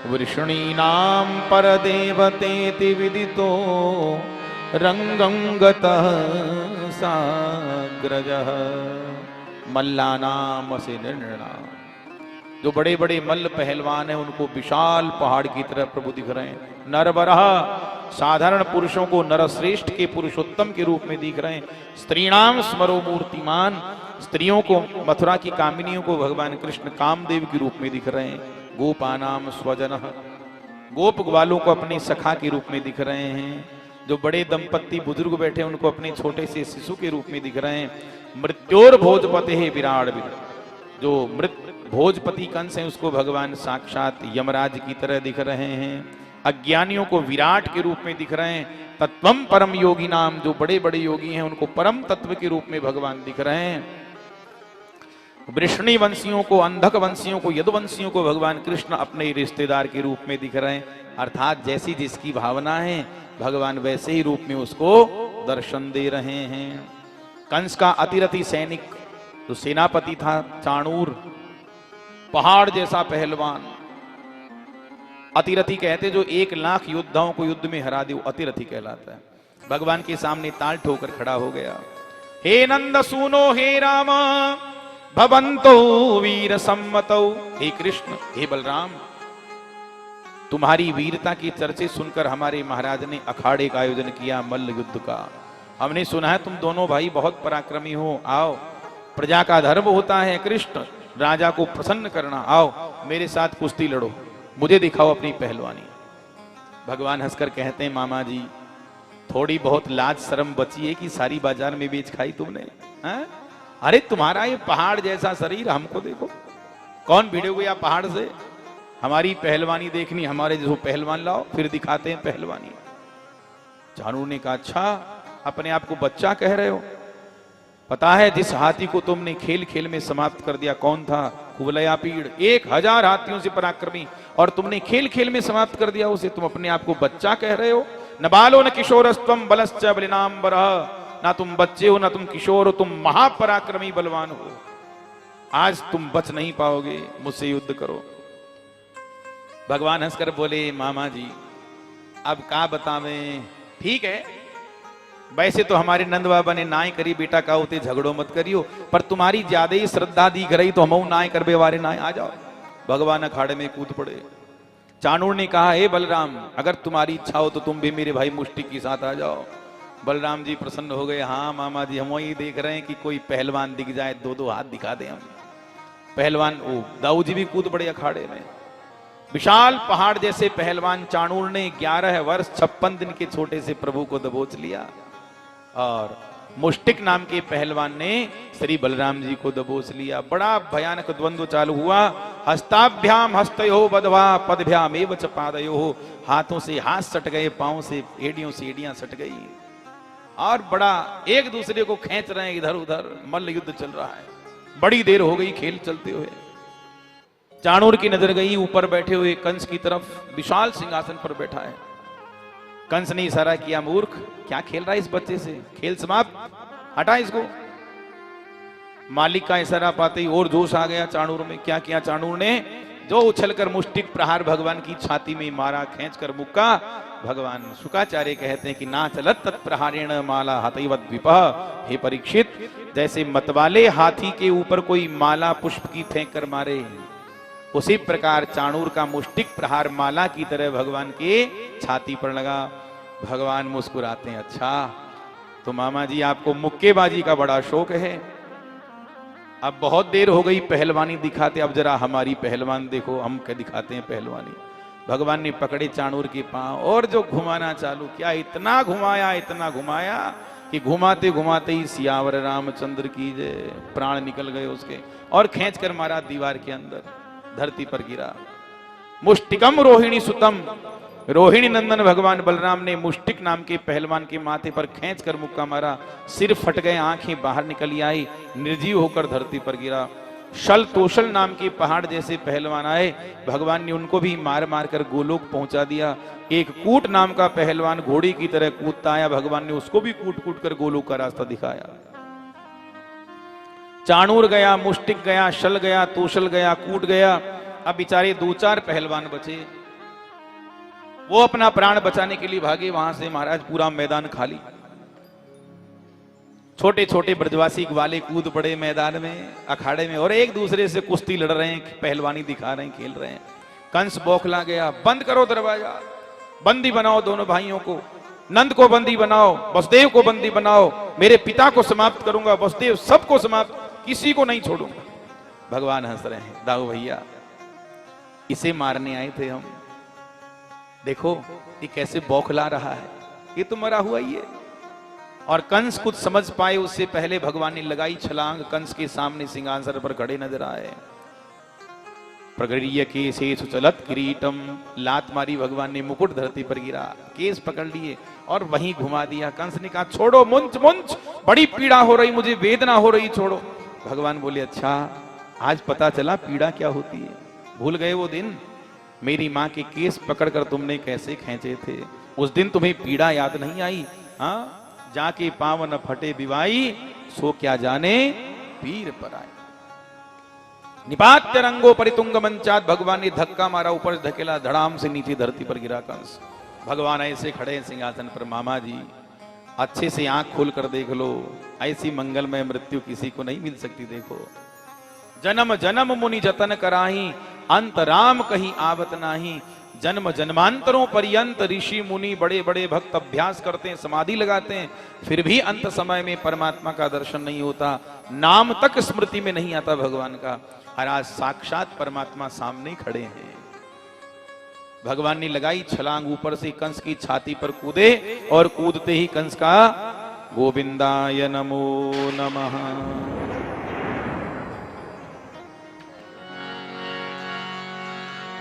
Speaker 1: वृषणीनां परदेवतेति विदितो रंगं गतः साग्रजः। मल्लानामसि निर्णाम, जो बड़े बड़े मल्ल पहलवान हैं उनको विशाल पहाड़ की तरह प्रभु दिख रहे हैं। नरवरः, साधारण पुरुषों को नरश्रेष्ठ के पुरुषोत्तम के रूप में दिख रहे हैं। स्त्रीणाम स्मरो मूर्तिमान, स्त्रियों को, मथुरा की कामिनियों को भगवान कृष्ण कामदेव के रूप में दिख रहे हैं। गोपानाम स्वजनः, गोप ग्वालों को अपने सखा के रूप में दिख रहे हैं। जो बड़े दंपत्ति बुजुर्ग बैठे उनको अपने छोटे से शिशु के रूप में दिख रहे हैं। मृत्योर भोजपते है विराट विद, जो भोजपति कंस है उसको भगवान साक्षात यमराज की तरह दिख रहे हैं। अज्ञानियों को विराट के रूप में दिख रहे हैं। तत्वम परम योगी नाम, जो बड़े बड़े योगी हैं उनको परम तत्व के रूप में भगवान दिख रहे हैं। वृष्णि वंशियों को, अंधक वंशियों को, यदुवंशियों को भगवान कृष्ण अपने रिश्तेदार के रूप में दिख रहे हैं। अर्थात जैसी जिसकी भावना है भगवान वैसे ही रूप में उसको दर्शन दे रहे हैं। कंस का अतिरथी सैनिक जो सेनापति था चाणूर, पहाड़ जैसा पहलवान, अतिरथी कहते जो 1 लाख योद्धाओं को युद्ध में हरा दे, वो अतिरथी कहलाता है। भगवान के सामने ताल ठोकर खड़ा हो गया। हे नंद सुनो हे राम, भवंतो वीर सम्मतौ। हे कृष्ण, हे बलराम, तुम्हारी वीरता की चर्चे सुनकर हमारे महाराज ने अखाड़े का आयोजन किया, मल्ल युद्ध का। हमने सुना है तुम दोनों भाई बहुत पराक्रमी हो, आओ, प्रजा का धर्म होता है कृष्ण राजा को प्रसन्न करना, आओ मेरे साथ कुश्ती लड़ो, मुझे दिखाओ अपनी पहलवानी। भगवान हंसकर कहते हैं, मामा जी थोड़ी बहुत लाज शर्म बची है कि सारी बाजार में बेच खाई तुमने? है? अरे तुम्हारा ये पहाड़ जैसा शरीर, हमको देखो, कौन भिड़े हुए पहाड़ से? हमारी पहलवानी देखनी, हमारे जो पहलवान लाओ फिर दिखाते हैं पहलवानी। जानू ने कहा, अच्छा अपने आप को बच्चा कह रहे हो? पता है जिस हाथी को तुमने खेल खेल में समाप्त कर दिया कौन था? कुवलयापीड़, 1000 हाथियों से पराक्रमी, और तुमने खेल खेल में समाप्त कर दिया उसे। तुम अपने आप को बच्चा कह रहे हो? न बालो न किशोरस्त्वम बलश्च बलिनाम्बरः, ना तुम बच्चे हो ना तुम किशोर हो, तुम महापराक्रमी बलवान हो। आज तुम बच नहीं पाओगे, मुझसे युद्ध करो। भगवान हंसकर बोले, मामा जी अब का बतावें, ठीक है वैसे तो हमारे नंद बाबा ने नाय करी, बेटा का होते झगड़ो मत करियो, पर तुम्हारी ज्यादा ही श्रद्धा दिख रही तो हम नाय करबे वारे नाय, आ जाओ। भगवान अखाड़े में कूद पड़े। चाणूर ने कहा, हे बलराम अगर तुम्हारी इच्छा हो तो तुम भी मेरे भाई मुष्टि के साथ आ जाओ। बलराम जी प्रसन्न हो गए, हाँ मामा जी हम वही देख रहे हैं कि कोई पहलवान दिख जाए, 2-2 हाथ दिखा दे हम। पहलवान वो दाऊ जी भी कूद पड़े अखाड़े में। विशाल पहाड़ जैसे पहलवान चाणूर ने 11 वर्ष 56 दिन के छोटे से प्रभु को दबोच लिया, और मुष्टिक नाम के पहलवान ने श्री बलराम जी को दबोच लिया। बड़ा भयानक द्वंद्व चालू हुआ। हस्ताभ्याम हस्तयो बधवा पदभ्याम एव च पादयो, हाथों से हाथ सट गए, पांव से एड़ियों से एड़ियां सट गई, और बड़ा एक दूसरे को खींच रहे हैं इधर उधर। मल्ल युद्ध चल रहा है, बड़ी देर हो गई खेल चलते हुए। चाणूर की नजर गई ऊपर बैठे हुए कंस की तरफ, विशाल सिंहासन पर बैठा है। कंस ने इशारा किया, मूर्ख क्या खेल रहा है इस बच्चे से, खेल समाप्त, हटा इसको। मालिक का इशारा पाते ही और जोश आ गया चाणूर में। क्या किया चाणूर ने? जो उछलकर मुष्टिक प्रहार भगवान की छाती में मारा, खींचकर मुक्का। भगवान शुकाचार्य कहते हैं कि ना चलत तत्प्रहारेण माला हतैवत विपः। हे परीक्षित, जैसे मतवाले हाथी के ऊपर कोई माला पुष्प की फेंक कर मारे, उसी प्रकार चाणूर का मुष्टिक प्रहार माला की तरह भगवान के छाती पर लगा। भगवान मुस्कुराते हैं, अच्छा तो मामा जी आपको मुक्केबाजी का बड़ा शौक है, अब बहुत देर हो गई पहलवानी दिखाते, अब जरा हमारी पहलवान देखो, हम क्या दिखाते हैं पहलवानी। भगवान ने पकड़े चाणूर के पांव और जो घुमाना चालू किया, इतना घुमाया कि घुमाते घुमाते ही सियावर रामचंद्र की जय, प्राण निकल गए उसके, और खींच कर मारा दीवार के अंदर, धरती पर गिरा। मुष्टिकम रोहिणी सुतम, रोहिणी नंदन भगवान बलराम ने मुष्टिक नाम के पहलवान के माथे पर खींच कर मुक्का मारा, सिर फट गए, आंखें बाहर निकल आई, निर्जीव होकर धरती पर गिरा। शल तोशल नाम के पहाड़ जैसे पहलवान आए, भगवान ने उनको भी मार मार कर गोलोक पहुंचा दिया। एक कूट नाम का पहलवान घोड़ी की तरह कूदता आया, भगवान ने उसको भी कूट कूट कर गोलोक का रास्ता दिखाया। चाणूर गया, मुष्टिक गया, शल गया, तोशल गया, कूट गया। अब बेचारे 2-4 पहलवान बचे, वो अपना प्राण बचाने के लिए भागे। वहां से महाराज पूरा मैदान खाली, छोटे छोटे ब्रजवासी ग्वाले कूद पड़े मैदान में, अखाड़े में, और एक दूसरे से कुश्ती लड़ रहे हैं, पहलवानी दिखा रहे हैं, खेल रहे हैं। कंस बौखला गया, बंद करो दरवाजा, बंदी बनाओ दोनों भाइयों को, नंद को बंदी बनाओ, वसुदेव को बंदी बनाओ, मेरे पिता को समाप्त करूंगा, वसुदेव सबको समाप्त, किसी को नहीं छोड़ूंगा। भगवान हंस रहे हैं, दाऊ भैया इसे मारने आए थे हम, देखो ये कैसे बौखला रहा है, ये तो मरा हुआ ही है। और कंस कुछ समझ पाए उससे पहले भगवान ने लगाई छलांग, कंस के सामने सिंहासन पर खड़े नजर आए। प्रगड़ीय केशेषु चलत किरीटम, लात मारी भगवान ने, मुकुट धरती पर गिरा, केस पकड़ लिए और वहीं घुमा दिया। कंस ने कहा छोड़ो, मुंच मुंच, बड़ी पीड़ा हो रही, मुझे वेदना हो रही, छोड़ो। भगवान बोले अच्छा आज पता चला पीड़ा क्या होती है, भूल गए वो दिन मेरी माँ के केस पकड़कर तुमने कैसे खींचे थे, उस दिन तुम्हें पीड़ा याद नहीं आई? हाँ, जाके पांव न फटे बिवाई, सो क्या जाने पीर पर आए। निपात्य रंगो परितुंग मंचात, भगवान ने धक्का मारा, ऊपर धकेला, धड़ाम से नीचे धरती पर गिरा कंस। भगवान ऐसे खड़े हैं सिंहासन पर, मामा जी अच्छे से आंख खोल कर देख लो, ऐसी मंगलमय मृत्यु किसी को नहीं मिल सकती। देखो जन्म जन्म मुनि जतन कराही, अंत राम कहीं आवत नाही। जन्म जन्मांतरों पर्यंत ऋषि मुनि बड़े बड़े भक्त अभ्यास करते हैं, समाधि लगाते हैं, फिर भी अंत समय में परमात्मा का दर्शन नहीं होता, नाम तक स्मृति में नहीं आता भगवान का। और आज साक्षात परमात्मा सामने खड़े हैं। भगवान ने लगाई छलांग, ऊपर से कंस की छाती पर कूदे, और कूदते ही कंस का गोविंदाय नमो नमः।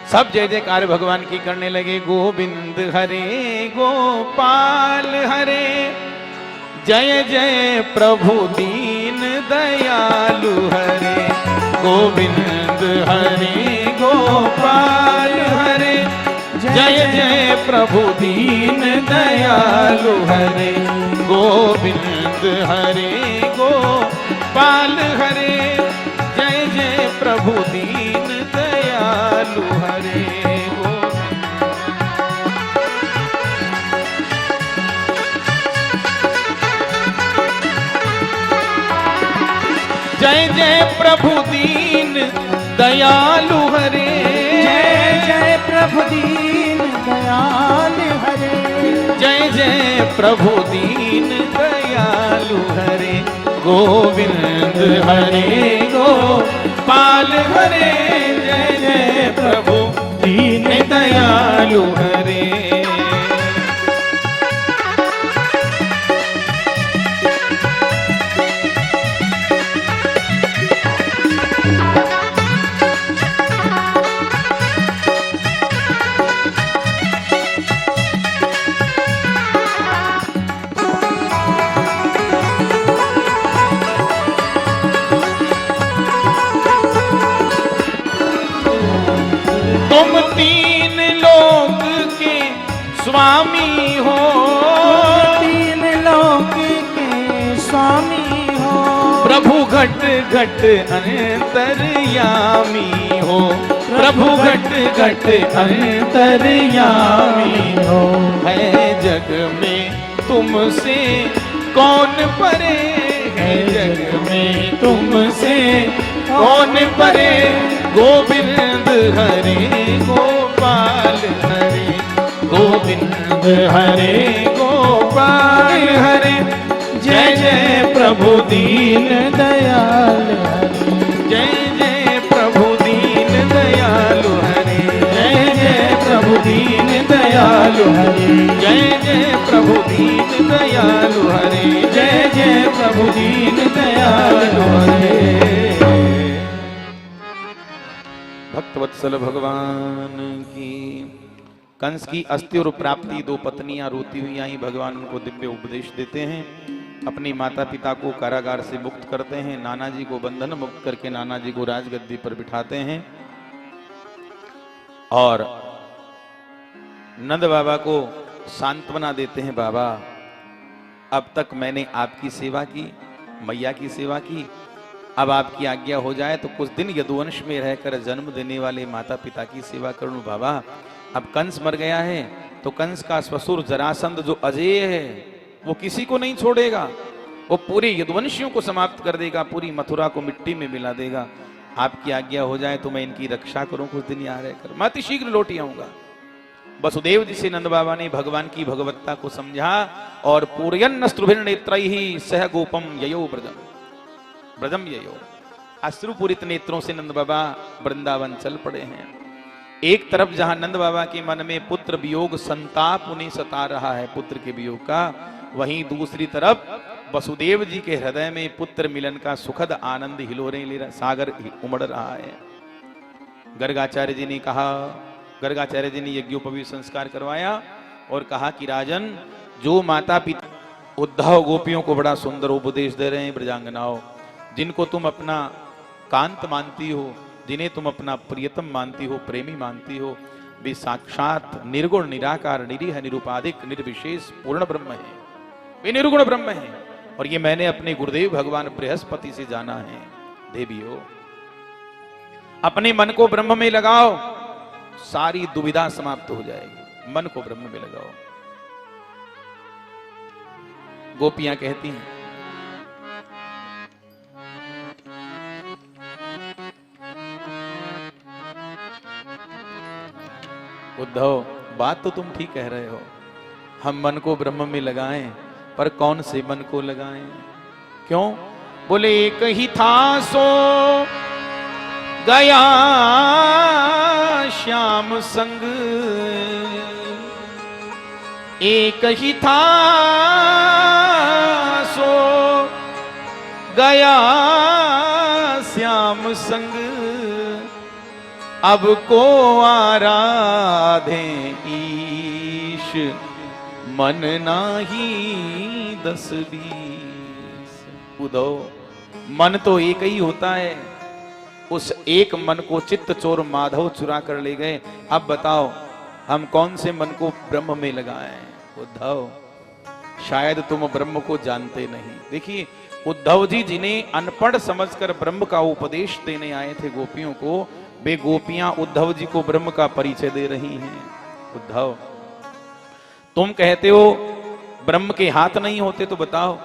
Speaker 1: सब जय जयकार भगवान की करने लगे। गोविंद हरे गोपाल हरे, जय जय प्रभु दीन दयालु हरे। गोविंद हरे गोपाल हरे, जय जय प्रभु दीन दयालु हरे। गोविंद हरे गोपाल हरे, जय जय प्रभु दीन दयालु हरे। जय जय प्रभु दीन दयालु हरे,
Speaker 2: जय जय प्रभु दीन दयालु हरे।
Speaker 1: जय जय प्रभु दीन दयालु हरे। गोविंद हरे गोपाल हरे, जय जय प्रभु दीन दयालु हरे। तुम तीन लोक के स्वामी हो,
Speaker 2: तीन लोक के स्वामी हो।
Speaker 1: प्रभु घट घट अंतर्यामी हो, प्रभु घट घट अंतर्यामी हो। है जग में तुमसे कौन परे, है जग में तुमसे कौन परे। गोविंद हरे गोपाल हरे, गोविंद हरे गोपाल हरे, जय जय प्रभु दीन
Speaker 2: दयाल हरे। दयालु हरे,
Speaker 1: जय जय प्रभु दीन दयालु हरे,
Speaker 2: जय जय प्रभु दीन दयालु हरे।
Speaker 1: भक्तवत्सल भगवान की। कंस की अस्थि और प्राप्ति, दो पत्नियां रोती हुई आई, भगवान उनको दिव्य उपदेश देते हैं, अपनी माता पिता को कारागार से मुक्त करते हैं, नाना जी को बंधन मुक्त करके नाना जी को राजगद्दी पर बिठाते हैं और नंद बाबा को सांत्वना देते हैं, बाबा अब तक मैंने आपकी सेवा की, मैया की सेवा की, अब आपकी आज्ञा हो जाए तो कुछ दिन यदुवंश में रहकर जन्म देने वाले माता पिता की सेवा करूं बाबा। अब कंस मर गया है तो कंस का ससुर जरासंध जो अजेय है वो किसी को नहीं छोड़ेगा, वो पूरे यदुवंशियों को समाप्त कर देगा, पूरी मथुरा को मिट्टी में मिला देगा। आपकी आज्ञा हो जाए तो मैं इनकी रक्षा करूं, कुछ दिन यहाँ रहकर मैं अति शीघ्र लौट आऊंगा। वसुदेव जी से नंद बाबा ने भगवान की भगवत्ता को समझा और पूरयन्नस्त्रुभिर् नेत्रैहि सह गोपम ययो ब्रजम ययो, अश्रुपूरित नेत्रों से नंद बाबा वृंदावन चल पड़े हैं। एक तरफ जहां नंद बाबा के मन में पुत्र वियोग संताप उन्हें सता रहा है पुत्र के वियोग का, वहीं दूसरी तरफ वसुदेव जी के हृदय में पुत्र मिलन का सुखद आनंद हिलोरे ले रहा, सागर उमड़ रहा है। गर्गाचार्य जी ने कहा, गर्गाचार्य जी ने यज्ञोपवीत संस्कार करवाया और कहा कि राजन, जो माता पिता उद्धव गोपियों को बड़ा सुंदर उपदेश दे रहे हैं, ब्रजांगनाओं जिनको तुम अपना कांत मानती हो, जिन्हें तुम अपना प्रियतम मानती हो, प्रेमी मानती हो, वे साक्षात निर्गुण निराकार निरीह निरुपाधिक निर्विशेष पूर्ण ब्रह्म है, वे निर्गुण ब्रह्म है। और ये मैंने अपने गुरुदेव भगवान बृहस्पति से जाना है। देवियों, अपने मन को ब्रह्म में लगाओ, सारी दुविधा समाप्त हो जाएगी। मन को ब्रह्म में लगाओ। गोपियां कहती हैं, उद्धव बात तो तुम ठीक कह रहे हो, हम मन को ब्रह्म में लगाएं, पर कौन से मन को लगाएं? क्यों? बोले एक ही था सो गया श्याम संग, एक ही था सो गया श्याम संग, अब को आराधे ईश मन नाही 10-20। उद्धव, मन तो एक ही होता है, उस एक मन को चित्त चोर माधव चुरा कर ले गए। अब बताओ हम कौन से मन को ब्रह्म में लगाएं? उद्धव, शायद तुम ब्रह्म को जानते नहीं। देखिए उद्धव जी जिन्हें अनपढ़ समझकर ब्रह्म का उपदेश देने आए थे गोपियों को, वे गोपियां उद्धव जी को ब्रह्म का परिचय दे रही हैं। उद्धव, तुम कहते हो ब्रह्म के हाथ नहीं होते, तो बताओ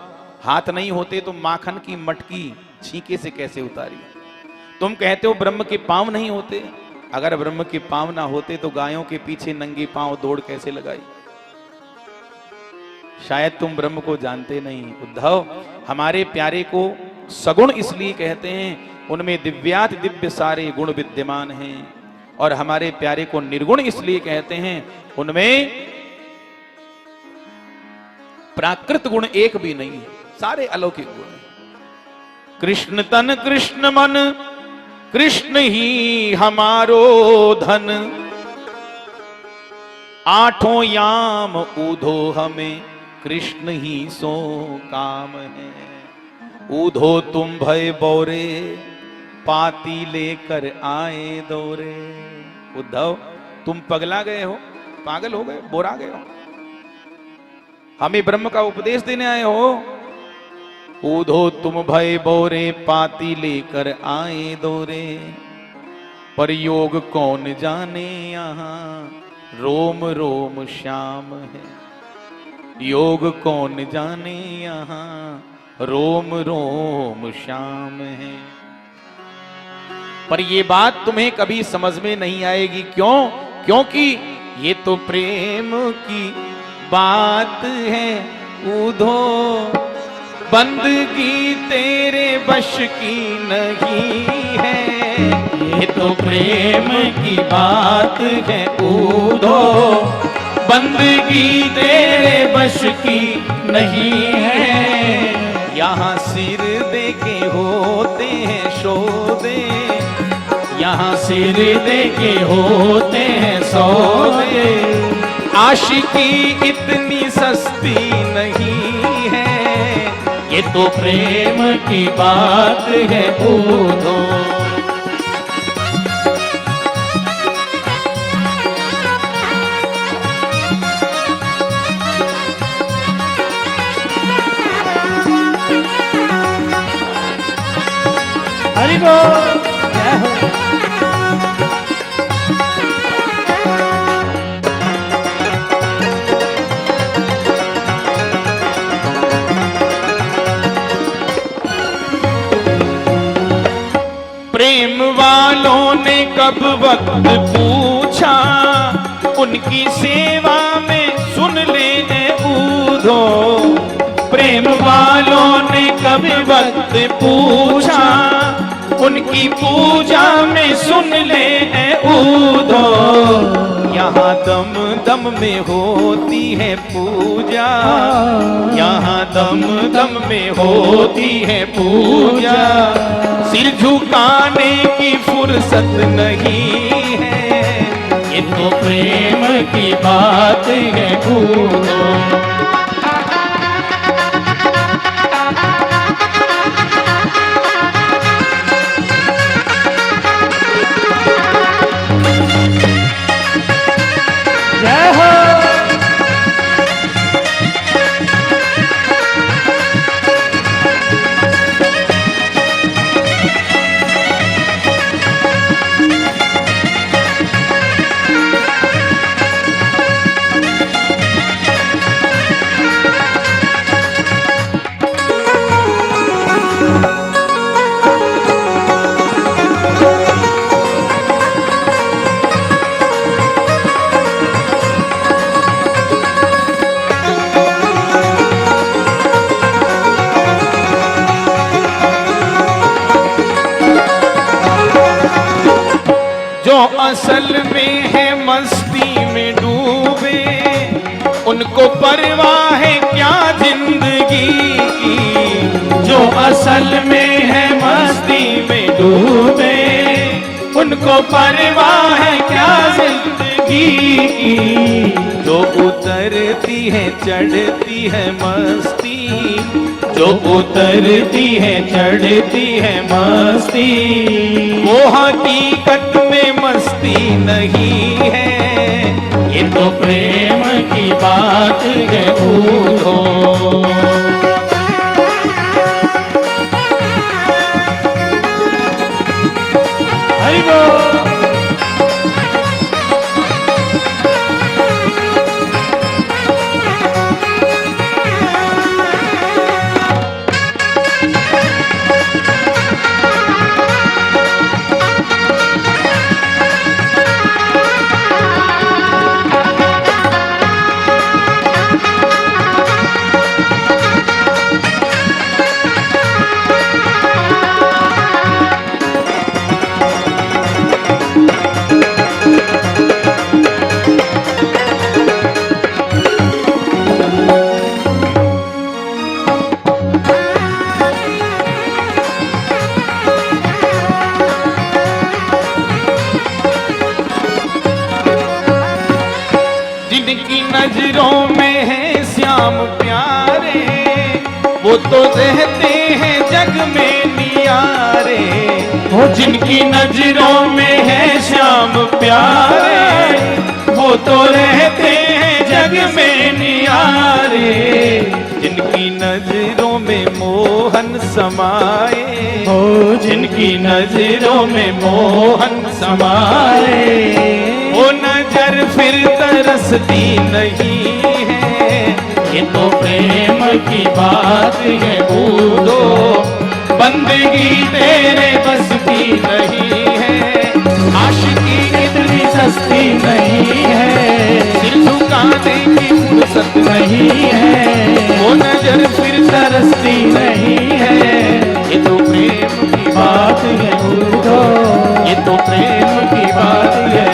Speaker 1: हाथ नहीं होते तो माखन की मटकी छींके से कैसे उतारी? तुम कहते हो ब्रह्म के पांव नहीं होते, अगर ब्रह्म के पांव ना होते तो गायों के पीछे नंगे पांव दौड़ कैसे लगाई? शायद तुम ब्रह्म को जानते नहीं। उद्धव, हमारे प्यारे को सगुण इसलिए कहते हैं, उनमें दिव्यात दिव्य सारे गुण विद्यमान हैं, और हमारे प्यारे को निर्गुण इसलिए कहते हैं, उनमें प्राकृत गुण एक भी नहीं है, सारे अलौकिक गुण हैं। कृष्ण तन कृष्ण मन, कृष्ण ही हमारो धन, आठों याम ऊधो हमें कृष्ण ही सो काम है। ऊधो तुम भय बोरे, पाती लेकर आए दौरे। उद्धव, तुम पगला गए हो, पागल हो गए, बोरा गए हो, हमें ब्रह्म का उपदेश देने आए हो। ऊधो तुम भय बोरे, पाती लेकर आए दौरे, पर योग कौन जाने यहाँ रोम रोम श्याम है। योग कौन जाने यहाँ रोम रोम श्याम है। पर ये बात तुम्हें कभी समझ में नहीं आएगी। क्यों? क्योंकि ये तो प्रेम की बात है ऊधो, बंदगी तेरे वश की नहीं है। ये तो प्रेम की बात है ऊधो,
Speaker 2: बंदगी तेरे बश की नहीं है।
Speaker 1: यहाँ सिर दे के होते हैं सौदे, यहाँ
Speaker 2: सिर दे के होते हैं सौदे।
Speaker 1: आशिकी इतनी सस्ती नहीं है,
Speaker 2: ये तो प्रेम की बात है बूढ़ो। हरि बोल, जय हो।
Speaker 1: प्रेम वालों ने कब वक्त पूछा, उनकी सेवा में सुन ले बूढ़ो।
Speaker 2: प्रेम वालों ने कभी वक्त पूछा, उनकी पूजा में सुन ले ऊधो।
Speaker 1: यहाँ दम दम में होती है पूजा, यहाँ दम दम में होती है पूजा। सिर झुकाने की फुर्सत नहीं है,
Speaker 2: ये तो प्रेम की बात है बूढ़ो। जय हो।
Speaker 1: जो असल में है मस्ती में डूबे, उनको परवाह है क्या जिंदगी की।
Speaker 2: जो असल में है मस्ती में डूबे, उनको परवाह है क्या जिंदगी की।
Speaker 1: जो उतरती है चढ़ती है मस्ती,
Speaker 2: जो उतरती है चढ़ती है मस्ती।
Speaker 1: वो हकीकत में मस्ती नहीं है,
Speaker 2: ये तो प्रेम की बात है बूढ़ो। हरि बोल।
Speaker 1: जिनकी नजरों में है श्याम प्यारे, वो तो रहते हैं जग में नियारे।
Speaker 2: वो जिनकी नजरों में है श्याम प्यारे, वो तो रहते हैं जग में नियारे।
Speaker 1: जिनकी नजरों में मोहन समाए,
Speaker 2: हो जिनकी नजरों में मोहन समाए।
Speaker 1: वो नजर फिर तरसती नहीं है,
Speaker 2: ये तो प्रेम की बात है बूढ़ो। बंदगी तेरे बस की नहीं है,
Speaker 1: आशिकी
Speaker 2: इतनी सस्ती नहीं है।
Speaker 1: दिल झुकाने की फुर्सत
Speaker 2: नहीं है,
Speaker 1: वो नजर फिर
Speaker 2: तरसती नहीं है।
Speaker 1: ये तो प्रेम की
Speaker 2: बात है बूढ़ो,
Speaker 1: ये तो प्रेम की बात है,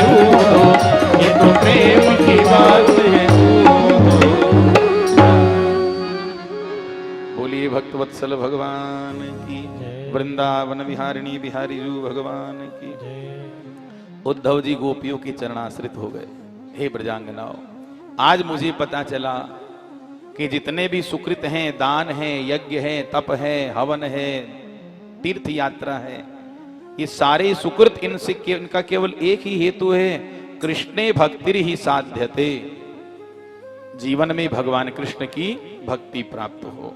Speaker 2: ये तो प्रेम की बात है।
Speaker 1: वत्सल भगवान की, वृंदावन बिहारिणी बिहारी जू भगवान की। उद्धव जी गोपियों के चरणाश्रित हो गए। हे ब्रजांगनाओं, आज मुझे पता चला कि जितने भी सुकृत हैं, दान हैं, यज्ञ हैं, तप है, हवन है, तीर्थ यात्रा है, ये सारे सुकृत इनका केवल एक ही हेतु है, कृष्णे भक्तिर ही साध्यते, जीवन में भगवान कृष्ण की भक्ति प्राप्त हो।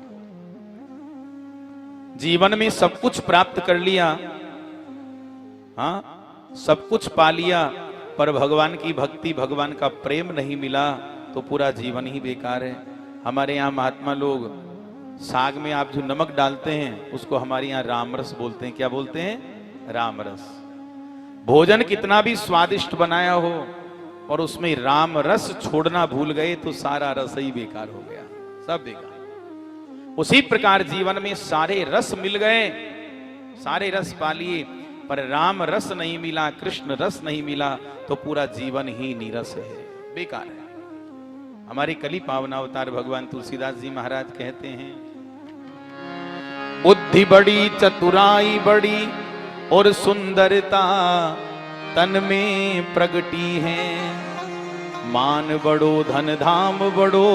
Speaker 1: जीवन में सब कुछ प्राप्त कर लिया, हाँ सब कुछ पा लिया, पर भगवान की भक्ति, भगवान का प्रेम नहीं मिला तो पूरा जीवन ही बेकार है। हमारे यहाँ महात्मा लोग साग में आप जो नमक डालते हैं उसको हमारे यहाँ रामरस बोलते हैं। क्या बोलते हैं? रामरस। भोजन कितना भी स्वादिष्ट बनाया हो और उसमें राम रस छोड़ना भूल गए तो सारा रस ही बेकार हो गया, सब बेकार। उसी प्रकार जीवन में सारे रस मिल गए, सारे रस पा लिए, पर राम रस नहीं मिला, कृष्ण रस नहीं मिला तो पूरा जीवन ही नीरस है, बेकार है। हमारे कली पावन अवतार भगवान तुलसीदास जी महाराज कहते हैं, बुद्धि बड़ी, चतुराई बड़ी और सुंदरता तन में प्रगटी है, मान बड़ो धन धाम बड़ो,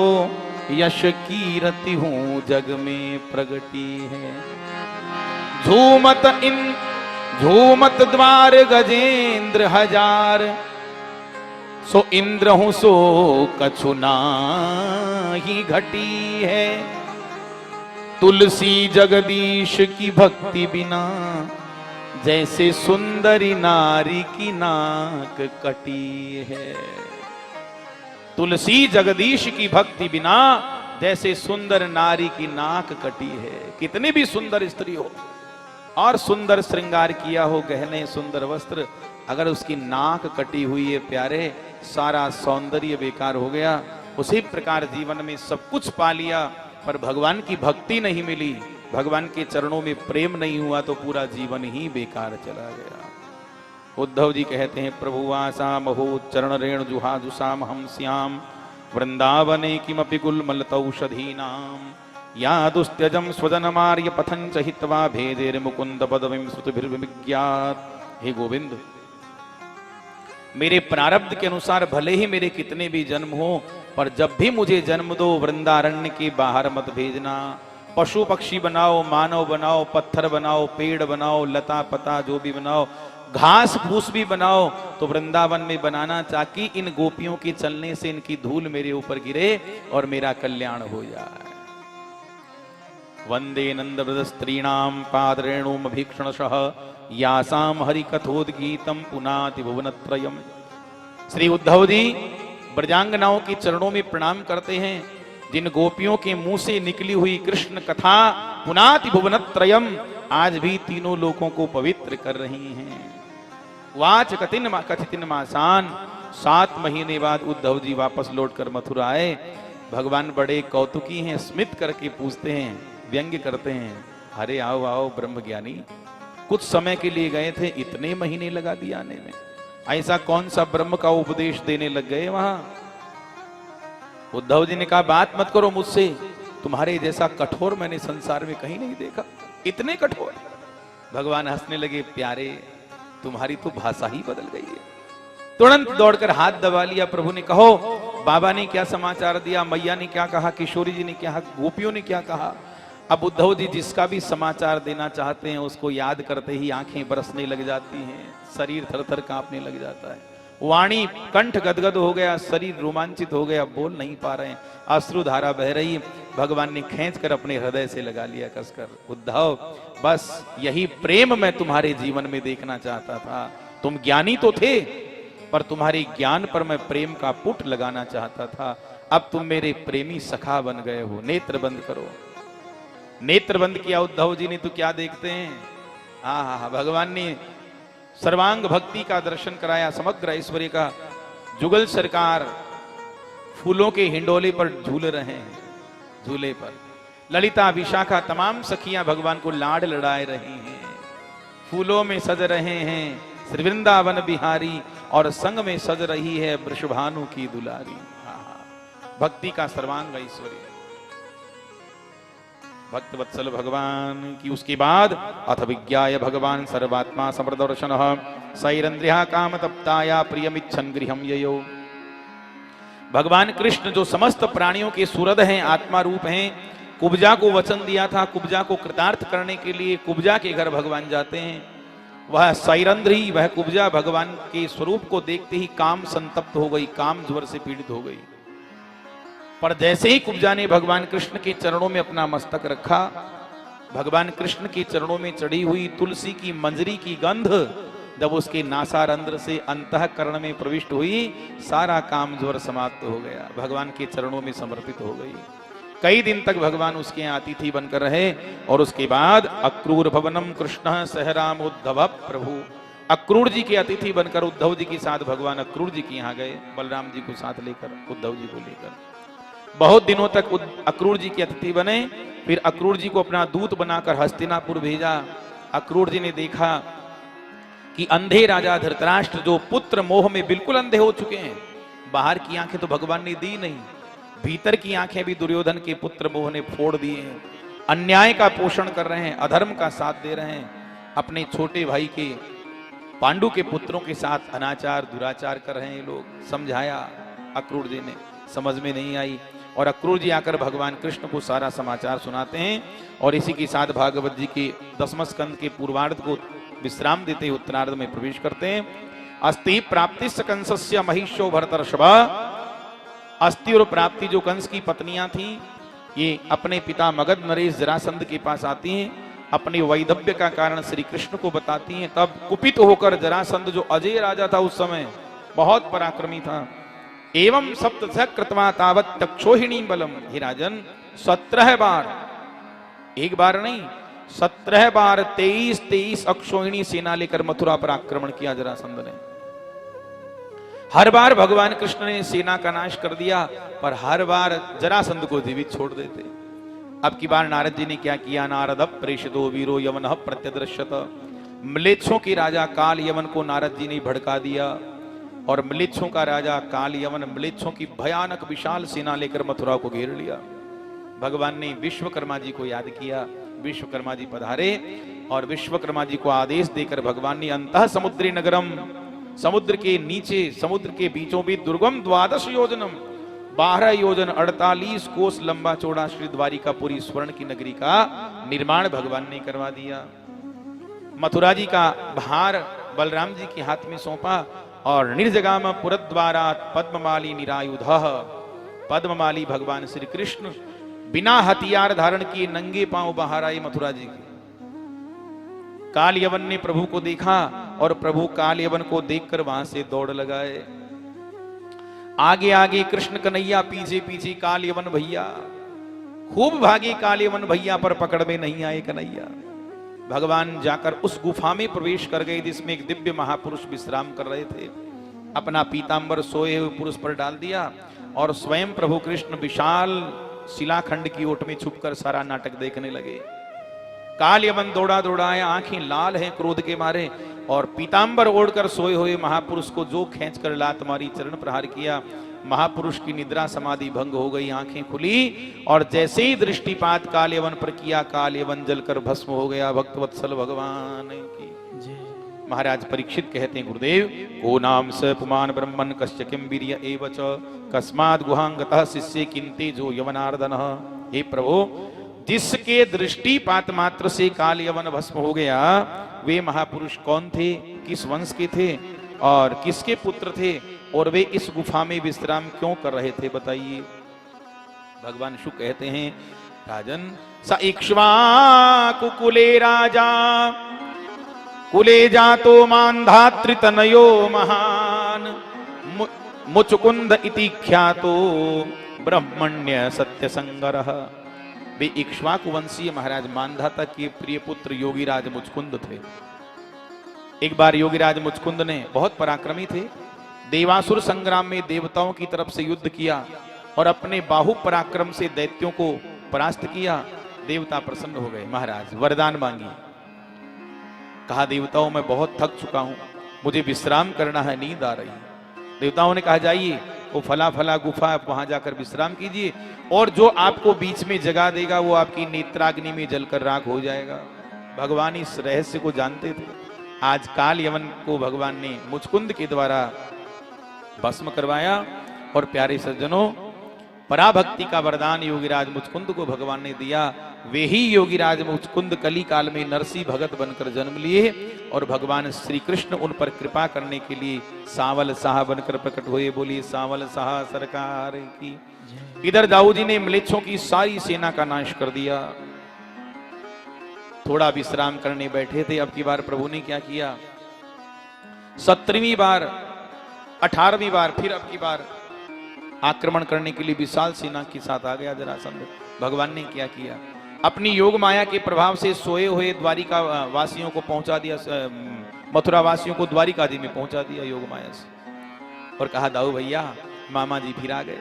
Speaker 1: यश कीरति हूं जग में प्रगटी है। झूमत द्वार गजेंद्र हजार, सो इंद्र हूं सो कछु नाही घटी है। तुलसी जगदीश की भक्ति बिना, जैसे सुंदरी नारी की नाक कटी है। तुलसी जगदीश की भक्ति बिना जैसे सुंदर नारी की नाक कटी है। कितनी भी सुंदर स्त्री हो और सुंदर श्रृंगार किया हो, गहने सुंदर वस्त्र, अगर उसकी नाक कटी हुई है प्यारे, सारा सौंदर्य बेकार हो गया। उसी प्रकार जीवन में सब कुछ पा लिया पर भगवान की भक्ति नहीं मिली, भगवान के चरणों में प्रेम नहीं हुआ तो पूरा जीवन ही बेकार चला गया। उद्धव जी कहते हैं, प्रभु आसा महो चरण रेणु जुहाजुषाम हम श्याम, वृंदावने किमपि गुल्मलतौषधीनाम, या दुस्त्यजम स्वजनमार्य पथं च हित्वा भेदेर मुकुंद पदवीं श्रुतिभिर्विज्ञात। हे गोविंद, मेरे प्रारब्ध के अनुसार भले ही मेरे कितने भी जन्म हो, पर जब भी मुझे जन्म दो वृंदारण्य के बाहर मत भेजना। पशु पक्षी बनाओ, मानव बनाओ, पत्थर बनाओ, पेड़ बनाओ, लता पता जो भी बनाओ, घास फूस भी बनाओ, तो वृंदावन में बनाना, ताकि इन गोपियों के चलने से इनकी धूल मेरे ऊपर गिरे और मेरा कल्याण हो जाए। वंदे नंद व्रत स्त्रीणाम पादरेणुम भीक्षणशः, यासाम हरिकथोद्गीतम पुनाति भुवनत्रयम्। श्री उद्धव जी ब्रजांगनाओं के चरणों में प्रणाम करते हैं, जिन गोपियों के मुंह से निकली हुई कृष्ण कथा पुनाति भुवनत्रयम् आज भी तीनों लोकों को पवित्र कर रही हैं। वाच कथितिन मासान, 7 महीने बाद उद्धव जी वापस लौटकर मथुरा आए। भगवान बड़े कौतुकी हैं, स्मित करके पूछते हैं, व्यंग्य करते हैं, अरे आओ आओ ब्रह्म ज्ञानी, कुछ समय के लिए गए थे, इतने महीने लगा दिए आने में, ऐसा कौन सा ब्रह्म का उपदेश देने लग गए वहां? उद्धव जी ने कहा, बात मत करो मुझसे, तुम्हारे जैसा कठोर मैंने संसार में कहीं नहीं देखा, इतने कठोर। भगवान हंसने लगे, प्यारे तुम्हारी तो भाषा ही बदल गई है। तुरंत दौड़कर हाथ दबा लिया प्रभु ने, कहो बाबा ने क्या समाचार दिया, मैया ने क्या कहा, किशोरी जी ने क्या, गोपियों ने क्या कहा। अब उद्धव जी जिसका भी समाचार देना चाहते हैं उसको याद करते ही आंखें बरसने लग जाती हैं, शरीर थरथर कांपने लग जाता है, वाणी कंठ गदगद हो गया, शरीर रोमांचित हो गया, बोल नहीं पा रहे हैं, अश्रुधारा बह रही। भगवान ने खींचकर अपने हृदय से लगा लिया कसकर, उद्धव बस यही प्रेम मैं तुम्हारे जीवन में देखना चाहता था। तुम ज्ञानी तो थे, पर तुम्हारे ज्ञान पर मैं प्रेम का पुट लगाना चाहता था। अब तुम मेरे प्रेमी सखा बन गए हो, नेत्र बंद करो। नेत्र बंद किया उद्धव जी ने, तो क्या देखते हैं, हाँ, भगवान ने सर्वांग भक्ति का दर्शन कराया, समग्र ऐश्वर्य का। जुगल सरकार फूलों के हिंडोले पर झूल रहे हैं, झूले पर ललिता विशाखा तमाम सखियां भगवान को लाड लड़ाए रही हैं, फूलों में सज रहे हैं श्री वृंदावन बिहारी, और संग में सज रही है वृषभानु की दुलारी। भक्ति का सर्वांग ऐश्वर्य। भक्त वत्सल भगवान की। उसके बाद अथ विज्ञाय भगवान सर्वात्मा समरदर्शन सैरंद्रिया काम तप्ताया प्रियमिच्छन गृहम ययो। भगवान कृष्ण जो समस्त प्राणियों के सुहृद हैं, आत्मा रूप हैं, कुब्जा को वचन दिया था, कुब्जा को कृतार्थ करने के लिए कुब्जा के घर भगवान जाते हैं। वह सैरंध्री, वह कुब्जा भगवान के स्वरूप को देखते ही काम संतप्त हो गई, काम ज्वर से पीड़ित हो गई। पर जैसे ही कुब्जा ने भगवान कृष्ण के चरणों में अपना मस्तक रखा, भगवान कृष्ण के चरणों में चढ़ी हुई तुलसी की मंजरी की गंध जब उसके नासारंध्र से अंतःकरण में प्रविष्ट हुई, सारा काम ज्वर समाप्त हो गया, भगवान के चरणों में समर्पित हो गई। कई दिन तक भगवान उसके अतिथि बनकर रहे। और उसके बाद अक्रूर भवनम कृष्ण सहराम उद्धव प्रभु, अक्रूर जी के अतिथि बनकर उद्धव जी के साथ भगवान अक्रूर जी के यहाँ गए, बलराम जी को साथ लेकर, उद्धव जी को लेकर। बहुत दिनों तक अक्रूर जी के अतिथि बने। फिर अक्रूर जी को अपना दूत बनाकर हस्तिनापुर भेजा। अक्रूर जी ने देखा कि अंधे राजा धृतराष्ट्र जो पुत्र मोह में बिल्कुल अंधे हो चुके हैं, बाहर की आंखें तो भगवान ने दी नहीं, भीतर की आंखें भी दुर्योधन के पुत्र मोह ने फोड़ दिए हैं, अन्याय का पोषण कर रहे हैं, अधर्म का साथ दे रहे हैं, अपने छोटे भाई के पांडु के पुत्रों के साथ अनाचार दुराचार कर रहे हैं लोग। समझाया अक्रूर जी ने, समझ में नहीं आई। और अक्रूर जी आकर भगवान कृष्ण को सारा समाचार सुनाते हैं। और इसी के साथ भागवत जी के 10वें स्कंद के पूर्वार्ध को विश्राम देते ही उत्तरार्ध में प्रवेश करते हैं। अस्ति प्राप्ति कंसस्य महिषो भरतर्षभा। अस्ति और प्राप्ति जो कंस की पत्नियां थी, ये अपने पिता मगध नरेश जरासंध के पास आती हैं, अपने वैधव्य का कारण श्री कृष्ण को बताती हैं। तब कुपित होकर जरासंध जो अजय राजा था उस समय, बहुत पराक्रमी था, एवं सप्त कृतवा तावत तक्षोहिणी बलम। हे राजन, 17 बार, एक बार नहीं 17 बार 23 अक्षोहिणी सेना लेकर मथुरा पर आक्रमण किया जरासंध ने। हर बार भगवान कृष्ण ने सेना का नाश कर दिया, पर हर बार जरासंध को जीवित छोड़ देते। अब की बार नारद जी ने क्या किया? नारद प्रेषितो वीरो यवन प्रत्यदृश्यत। म्लेच्छों के राजा काल यवन को नारद जी ने भड़का दिया, और म्लेच्छों का राजा काल यवन म्लेच्छों की भयानक विशाल सेना लेकर मथुरा को घेर लिया। भगवान ने विश्वकर्मा जी को याद किया, विश्वकर्मा जी पधारे, और विश्वकर्मा जी को आदेश देकर भगवान ने अंतः समुद्री नगरम, समुद्र के नीचे, समुद्र के बीचों बीच दुर्गम 12 योजनम, 12 योजन 48 कोस लंबा चौड़ा श्री द्वारिकापुरी स्वर्ण की नगरी का निर्माण भगवान ने करवा दिया। मथुरा जी का भार बलराम जी के हाथ में सौंपा, और निर्जगाम पुरद्वारा पद्ममाली निरायुध। पद्ममाली भगवान श्री कृष्ण बिना हथियार धारण किए नंगे पांव बाहर आए मथुरा जी के। काल यवन ने प्रभु को देखा, और प्रभु काल यवन को देखकर वहां से दौड़ लगाए। आगे आगे कृष्ण कन्हैया, पीछे पीछे काल यवन भैया। खूब भागे काल यवन भैया, पर पकड़ में नहीं आए कन्हैया। भगवान जाकर उस गुफा में प्रवेश कर गए जिसमें एक दिव्य महापुरुष विश्राम कर रहे थे। अपना पीतांबर सोए हुए पुरुष पर डाल दिया, और स्वयं प्रभु कृष्ण विशाल शिलाखंड की ओट में छुपकर सारा नाटक देखने लगे। काल यवन दौड़ा दौड़ा आया, आंखें लाल हैं क्रोध के मारे, और पीतांबर ओढ़कर सोए हुए महापुरुष को जो खींचकर लात मारी, चरण प्रहार किया। महापुरुष की निद्रा समाधि भंग हो गई, आंखें खुली, और जैसे ही दृष्टिपात काल यवन पर किया, काल यवन जलकर भस्म हो गया। भक्तवत्सल भगवान की महाराज परीक्षित कहते हैं, गुरुदेव को नाम स पुमान ब्रह्मन कश्य किम वीर्य एव च कस्मात् गुहांगतः शिष्य किंते जो यवनार्दन। हे प्रभु, जिसके दृष्टिपात मात्र से काल यवन भस्म हो गया, वे महापुरुष कौन थे, किस वंश के थे, और किसके पुत्र थे, और वे इस गुफा में विश्राम क्यों कर रहे थे, बताइए। भगवान शुक कहते हैं, राजन, स इक्ष्वाकु कुले राजा कुले जातो मान्धात्रितनयो महान मुचुकुंद इति ख्यातो ब्रह्मण्य सत्य संगरः। वे इक्ष्वाकु वंशीय महाराज मानधाता के प्रिय पुत्र योगीराज मुचकुंद थे। एक बार योगीराज मुचकुंद ने, बहुत पराक्रमी थे, देवासुर संग्राम में देवताओं की तरफ से युद्ध किया, और अपने बाहु पराक्रम से दैत्यों को परास्त किया। देवता प्रसन्न हो गए, महाराज वरदान मांगी। कहा, देवताओं मैं बहुत थक चुका हूं, मुझे विश्राम करना है, नींद आ रही है। देवताओं ने कहा, जाइए वो फला फला गुफा, आप वहां जाकर विश्राम कीजिए, और जो आपको बीच में जगा देगा वो आपकी नेत्राग्नि में जलकर राख हो जाएगा। भगवान इस रहस्य को जानते थे। आज काल यवन को भगवान ने मुचकुंद के द्वारा भस्म करवाया, और प्यारे सज्जनों, पराभक्ति का वरदान योगीराज मुचकुंद को भगवान ने दिया। वे ही योगीराज मुचकुंद कली काल में नरसी भगत बनकर जन्म लिए, और भगवान श्री कृष्ण उन पर कृपा करने के लिए सावल साह बनकर प्रकट हुए। बोलिए सावल साह सरकार की। इधर दाऊद जी ने म्लेच्छों की सारी सेना का नाश कर दिया। थोड़ा विश्राम करने बैठे थे, अब की बार प्रभु ने क्या किया, 17वीं बार 18वीं बार फिर अब की बार आक्रमण करने के लिए विशाल सेना के साथ आ गया जरासंध। भगवान ने क्या किया, अपनी योग माया के प्रभाव से सोए हुए द्वारिका वासियों को पहुंचा दिया, मथुरा वासियों को द्वारिका जी में पहुंचा दिया योग माया से, और कहा दाऊ भैया मामा जी फिर आ गए।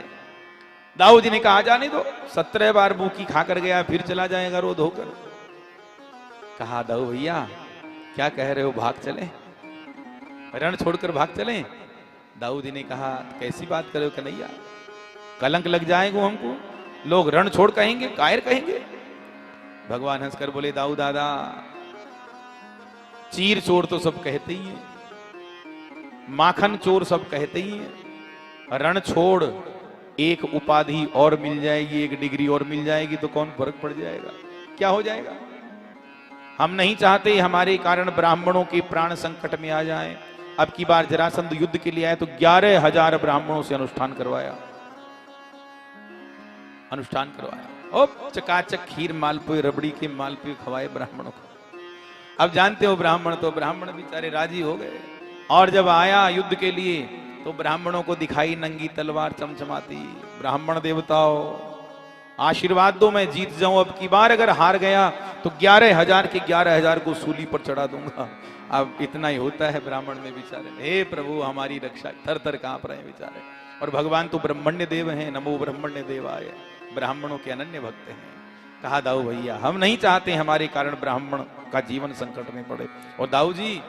Speaker 1: दाऊ जी ने कहा जाने दो, 17 बार मुंह की खाकर गया फिर चला जाएगा रो धोकर। कहा दाऊ भैया क्या कह रहे हो, भाग चले, रण छोड़कर भाग चले। दाऊ जी ने कहा कैसी बात कर रहे हो कन्हैया, कलंक लग जाएगा हमको, लोग रण छोड़ कहेंगे, कायर कहेंगे। भगवान हंसकर बोले दाऊ दादा, चीर चोर तो सब कहते ही हैं, माखन चोर सब कहते ही हैं, रण छोड़ एक उपाधि और मिल जाएगी, एक डिग्री और मिल जाएगी तो कौन फर्क पड़ जाएगा, क्या हो जाएगा। हम नहीं चाहते हमारे कारण ब्राह्मणों के प्राण संकट में आ जाएं। अब की बार जरासंध युद्ध के लिए आए तो 11,000 ब्राह्मणों से अनुष्ठान करवाया, और चकाचक खीर मालपुए रबड़ी के मालपुए खवाए ब्राह्मणों को। अब जानते हो ब्राह्मण तो ब्राह्मण बेचारे राजी हो गए, और जब आया युद्ध के लिए तो ब्राह्मणों को दिखाई नंगी तलवार चमचमाती। ब्राह्मण देवताओं आशीर्वाद दो मैं जीत जाऊं, अब की बार अगर हार गया तो 11,000 के 11,000 को सूली पर चढ़ा दूंगा। अब इतना ही होता है ब्राह्मण में बेचारे, हे प्रभु हमारी रक्षा, थर थर कांप रहे हैं बेचारे। और भगवान तो ब्रह्मण्य देव हैं, नमो ब्रह्मण्य देवाय, ब्राह्मणों के अनन्य भक्त हैं। कहा दाऊ भैया हम नहीं चाहते हमारे कारण ब्राह्मण का जीवन संकट में पड़े। और दाऊ जी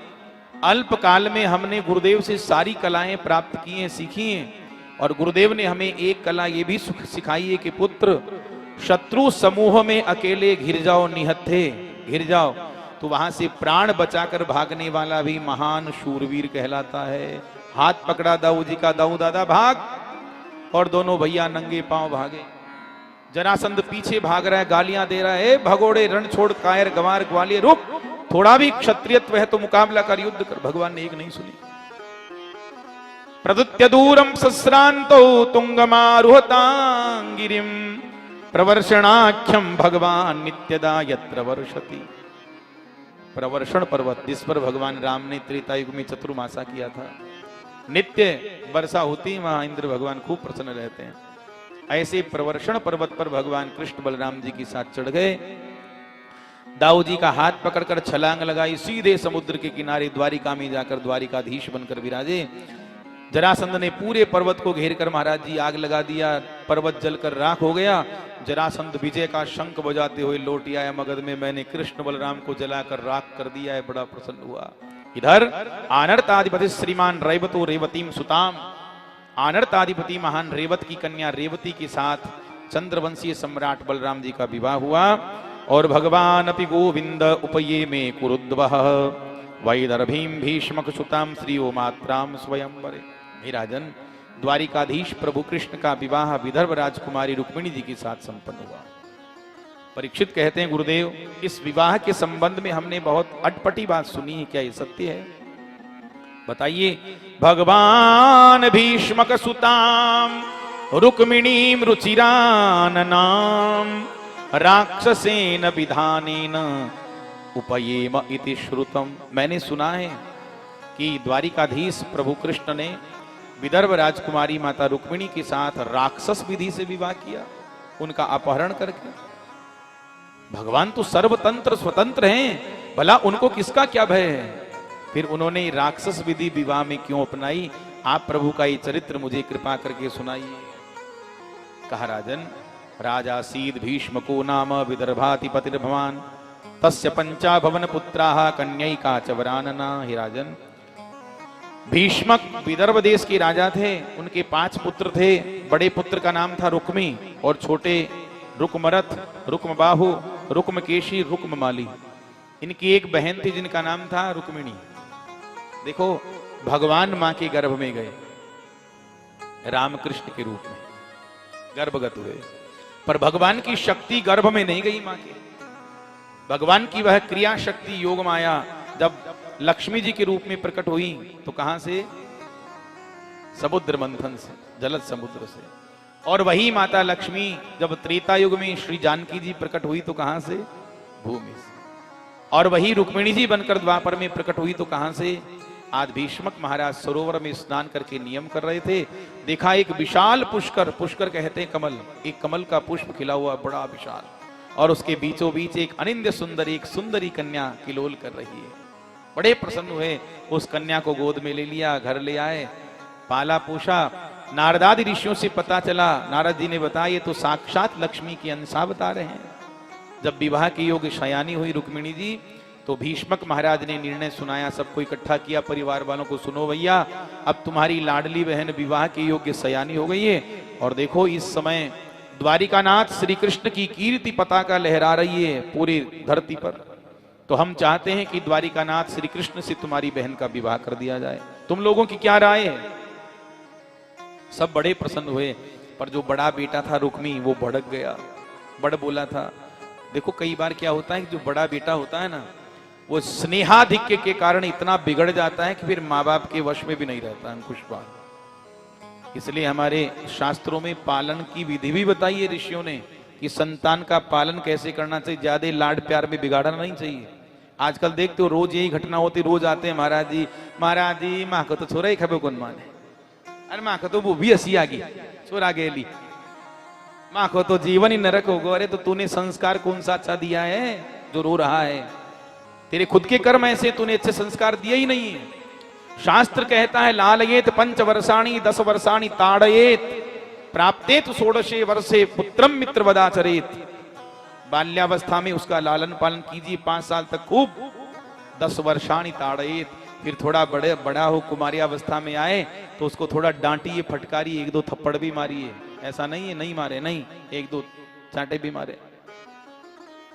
Speaker 1: अल्प काल में हमने गुरुदेव से सारी कलाएं प्राप्त की हैं, सीखी हैं, और गुरुदेव ने हमें एक कला ये भी सिखाई है कि पुत्र शत्रु समूह में अकेले घिर जाओ, निहत्थे घिर जाओ तो वहां से प्राण बचाकर भागने वाला भी महान शूरवीर कहलाता है। हाथ पकड़ा दाऊ जी का, दाऊ दादा भाग, और दोनों भैया नंगे पांव भागे। जरासंध पीछे भाग रहा है, गालियां दे रहा है, भगोड़े रण छोड़ कायर गंवार ग्वालियर, रुक, थोड़ा भी क्षत्रियत्व है तो मुकाबला कर, युद्ध कर। भगवान ने एक नहीं सुनी। प्रदुत्य दूरम सस्रांतो तुंगमारुहतांगिरिम प्रवर्षणाख्यम भगवान नित्यदा यत्र वर्षति। प्रवर्षण पर्वत जिस पर भगवान राम ने त्रेता युग में चतुर्मासा किया था, नित्य वर्षा होती है, वहां इंद्र भगवान खूब प्रसन्न रहते हैं। ऐसे प्रवर्षण पर्वत पर भगवान कृष्ण बलराम जी के साथ चढ़ गए। दाऊ जी का हाथ पकड़कर छलांग लगाई, सीधे समुद्र के किनारे द्वारिका में जाकर द्वारिकाधीश बनकर विराजे। जरासंध ने पूरे पर्वत को घेरकर महाराज जी आग लगा दिया, पर्वत जलकर राख हो गया। जरासंध विजय का शंख बजाते हुए लौट आया मगध में, मैंने कृष्ण बलराम को जलाकर राख कर दिया है, बड़ा प्रसन्न हुआ। इधर आनर्ताधिपति श्रीमान रेवतो रेवतीम सुताम, आनर्ताधिपति महान रेवत की कन्या रेवती के साथ चंद्रवंशीय सम्राट बलराम जी का विवाह हुआ। और भगवान अपि गोविंद उपये में कुरुद्वः वैदर्भीम भीष्मक सुताम श्रीओ मात्राम स्वयंवरे। हे राजन, द्वारिकाधीश प्रभु कृष्ण का विवाह विदर्भ राजकुमारी रुक्मिणी जी के साथ संपन्न हुआ। परीक्षित कहते हैं गुरुदेव, इस विवाह के संबंध में हमने बहुत अटपटी बात सुनी है, क्या ये सत्य है? बताइए। भगवान भीष्मक सुताम रुक्मिणीम रुचिराननाम राक्षसेन विधानेन उपयेम इति श्रुतम। मैंने सुना है कि द्वारिकाधीश प्रभु कृष्ण ने विदर्भ राजकुमारी माता रुक्मिणी के साथ राक्षस विधि से विवाह किया, उनका अपहरण करके। भगवान तो सर्वतंत्र स्वतंत्र हैं, भला उनको किसका क्या भय है? फिर उन्होंने राक्षस विधि विवाह में क्यों अपनाई? आप प्रभु का ये चरित्र मुझे कृपा करके सुनाइए। कहा राजन, राजा सीद भीष्मको नाम विदर्भाधिपतिर्भवान तस्य पंचा भवन पुत्राः कन्यैका च वरानना। हे राजन, भीष्मक विदर्भ देश के राजा थे, उनके 5 पुत्र थे। बड़े पुत्र का नाम था रुक्मी और छोटे रुक्मरथ, रुक्मबाहु, रुक्मकेशी, रुक्ममाली। इनकी एक बहन थी जिनका नाम था रुक्मिणी। देखो, भगवान मां के गर्भ में गए, रामकृष्ण के रूप में गर्भगत हुए, पर भगवान की शक्ति गर्भ में नहीं गई मां के। भगवान की वह क्रिया शक्ति योग माया जब लक्ष्मी जी के रूप में प्रकट हुई तो कहां से? समुद्र मंथन से, जलद समुद्र से। और वही माता लक्ष्मी जब त्रेता युग में श्री जानकी जी प्रकट हुई तो कहां से? भूमि से। और वही रुक्मिणी जी बनकर द्वापर में प्रकट हुई तो कहां से? आज भीष्मक महाराज सरोवर में स्नान करके नियम कर रहे थे, देखा एक विशाल पुष्कर, पुष्कर कहते हैं कमल, एक कमल का पुष्प खिला हुआ बड़ा विशाल, और उसके बीचों बीच एक अनिंद्य सुंदर, एक सुंदरी कन्या किलोल कर रही है। बड़े प्रसन्न हुए, उस कन्या को गोद में ले लिया, घर ले आए, पाला पोषा। नारदादि ऋषियों से पता चला, नारद जी ने बताया ये तो साक्षात लक्ष्मी की अंशा बता रहे हैं। जब विवाह के योग शयानी हुई रुक्मिणी जी तो भीष्मक महाराज ने निर्णय सुनाया, सबको इकट्ठा किया, परिवार वालों को, सुनो भैया, अब तुम्हारी लाडली बहन विवाह के योग्य सयानी हो गई है। और देखो इस समय द्वारिकानाथ श्री कृष्ण की कीर्ति पताका लहरा रही है पूरी धरती पर, तो हम चाहते हैं कि द्वारिकानाथ श्री कृष्ण से तुम्हारी बहन का विवाह कर दिया जाए, तुम लोगों की क्या राय है? सब बड़े प्रसन्न हुए, पर जो बड़ा बेटा था रुक्मी वो भड़क गया, बड़ बोला था। देखो कई बार क्या होता है कि जो बड़ा बेटा होता है ना, वो स्नेहाधिक्य के कारण इतना बिगड़ जाता है कि फिर माँ बाप के वश में भी नहीं रहता अंकुश बाल। इसलिए हमारे शास्त्रों में पालन की विधि भी बताई है ऋषियों ने कि संतान का पालन कैसे करना चाहिए, ज्यादा लाड प्यार में बिगाड़ना नहीं चाहिए। आजकल देखते हो रोज यही घटना होती, रोज आते हैं महाराज जी माँ को तो छोरा ही खबे कौन माने, अरे माँ को तो वो भी हंसी आ गई, छोरा गेली, माँ को तो जीवन ही नरक होगा। अरे तो तूने संस्कार कौन सा अच्छा दिया है जो रो रहा है? तेरे खुद के कर्म ऐसे, तूने अच्छे संस्कार दिए ही नहीं है। शास्त्र कहता है लालयेत 5 वर्षाणि 10 वर्षाणि ताड़येत प्राप्तेत 16 वर्षे पुत्रम मित्रवदाचरेत। बाल्यावस्था में उसका लालन पालन कीजिए 5 साल तक खूब, 10 वर्षाणि ताड़येत, फिर थोड़ा बड़ा हो कुमारी अवस्था में आए तो उसको थोड़ा डांटिए, फटकारिए, 1-2 थप्पड़ भी मारिए। ऐसा नहीं है नहीं मारे, नहीं, 1-2 चांटे भी मारे।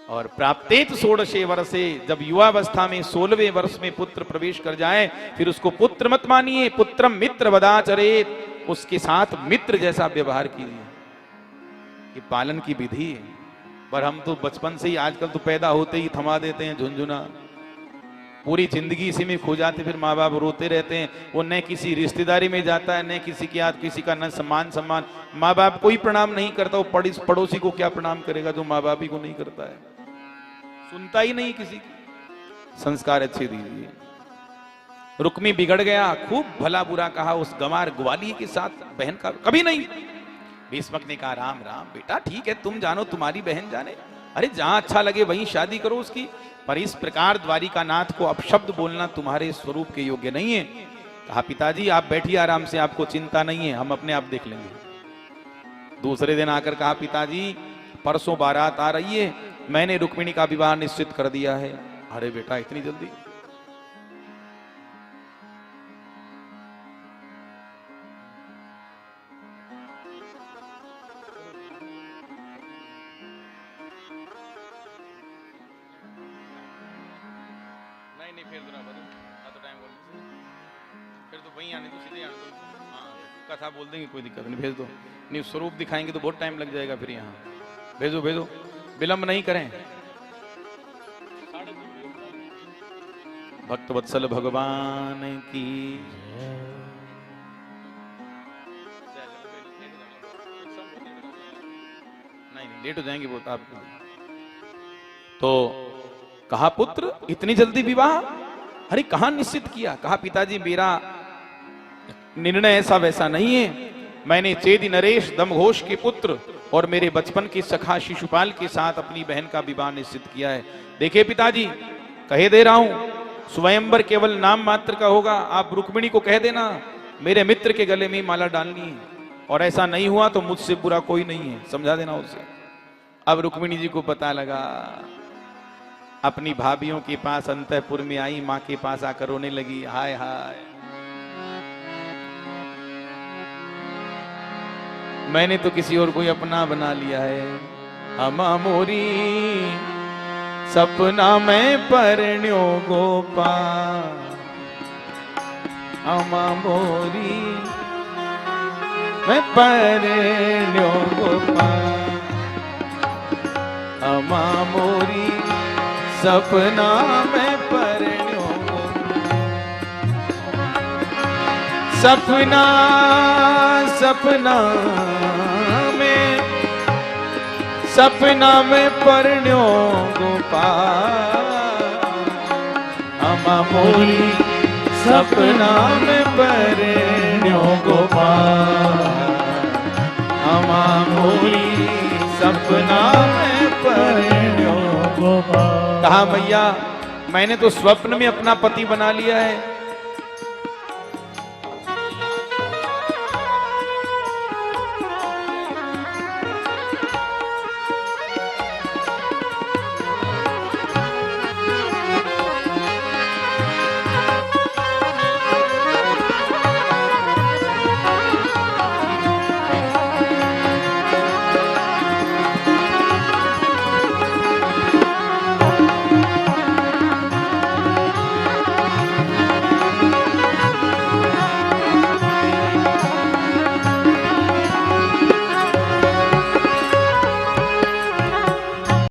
Speaker 1: और प्राप्तेत 16 वर्षे, जब युवावस्था में 16वें वर्ष में पुत्र प्रवेश कर जाए फिर उसको पुत्र मत मानिए, पुत्रम मित्र वदाचरेत, उसके साथ मित्र जैसा व्यवहार कीजिए। ये पालन की विधि है। पर हम तो बचपन से ही, आजकल तो पैदा होते ही थमा देते हैं झुनझुना, पूरी जिंदगी इसी में खो जाते, फिर माँ बाप रोते रहते हैं। वो न किसी रिश्तेदारी में जाता है, न किसी के हाथ किसी का न सम्मान, माँ बाप को ही प्रणाम नहीं करता, वो पड़ोसी को क्या प्रणाम करेगा जो माँ बाप ही को नहीं करता है, सुनता ही नहीं किसी की। संस्कार अच्छे दीजिए। रुक्मी बिगड़ गया, खूब भला बुरा कहा उस गंवार ग्वाली के साथ, बहन का कभी नहीं। भीष्मक ने कहा राम राम बेटा, ठीक है तुम जानो, तुम्हारी बहन जाने, अरे जहां अच्छा लगे वहीं शादी करो उसकी, पर इस प्रकार द्वारिकानाथ को अपशब्द बोलना तुम्हारे स्वरूप के योग्य नहीं है। कहा पिताजी आप बैठिए आराम से, आपको चिंता नहीं है, हम अपने आप देख लेंगे। दूसरे दिन आकर कहा पिताजी परसों बारात आ रही है, मैंने रुक्मिणी का विवाह निश्चित कर दिया है। अरे बेटा इतनी जल्दी? नहीं फिर तो ना बोलो, तो टाइम बोल, फिर तो वहीं आने दो, सीधे आने दो। हाँ कथा बोल देंगे, कोई दिक्कत नहीं, भेज दो। नहीं स्वरूप दिखाएंगे तो बहुत टाइम लग जाएगा, फिर यहाँ भेजो भेजो, विलंब नहीं करें। भक्त वत्सल भगवान की नहीं लेट हो जाएंगे बहुत आपको। तो कहा पुत्र इतनी जल्दी विवाह? अरे कहां निश्चित किया? कहा पिताजी मेरा निर्णय ऐसा वैसा नहीं है, मैंने चेदि नरेश दमघोष के पुत्र और मेरे बचपन के सखा शिशुपाल के साथ अपनी बहन का विवाह निश्चित किया है। देखिए पिताजी कहे दे रहा हूं, स्वयंवर केवल नाम मात्र का होगा, आप रुक्मिणी को कह देना मेरे मित्र के गले में माला डालनी है, और ऐसा नहीं हुआ तो मुझसे बुरा कोई नहीं है, समझा देना उसे। अब रुक्मिणी जी को पता लगा, अपनी भाभियों के पास अंतःपुर में आई, माँ के पास आकर रोने लगी, हाय हाय मैंने तो किसी और कोई अपना बना लिया है। अमा मोरी सपना में परण्यो गोपाल, अमा मोरी मैं परण्यो गोपाल, अमा मोरी सपना में परण्यो गोपाल। सपना सपना में परण्यो गोपाल, अमा मोरी सपना में परण्यो गोपाल, अमा मोरी सपना में परण्यो गोपाल। कहा मैया मैंने तो स्वप्न में अपना पति बना लिया है,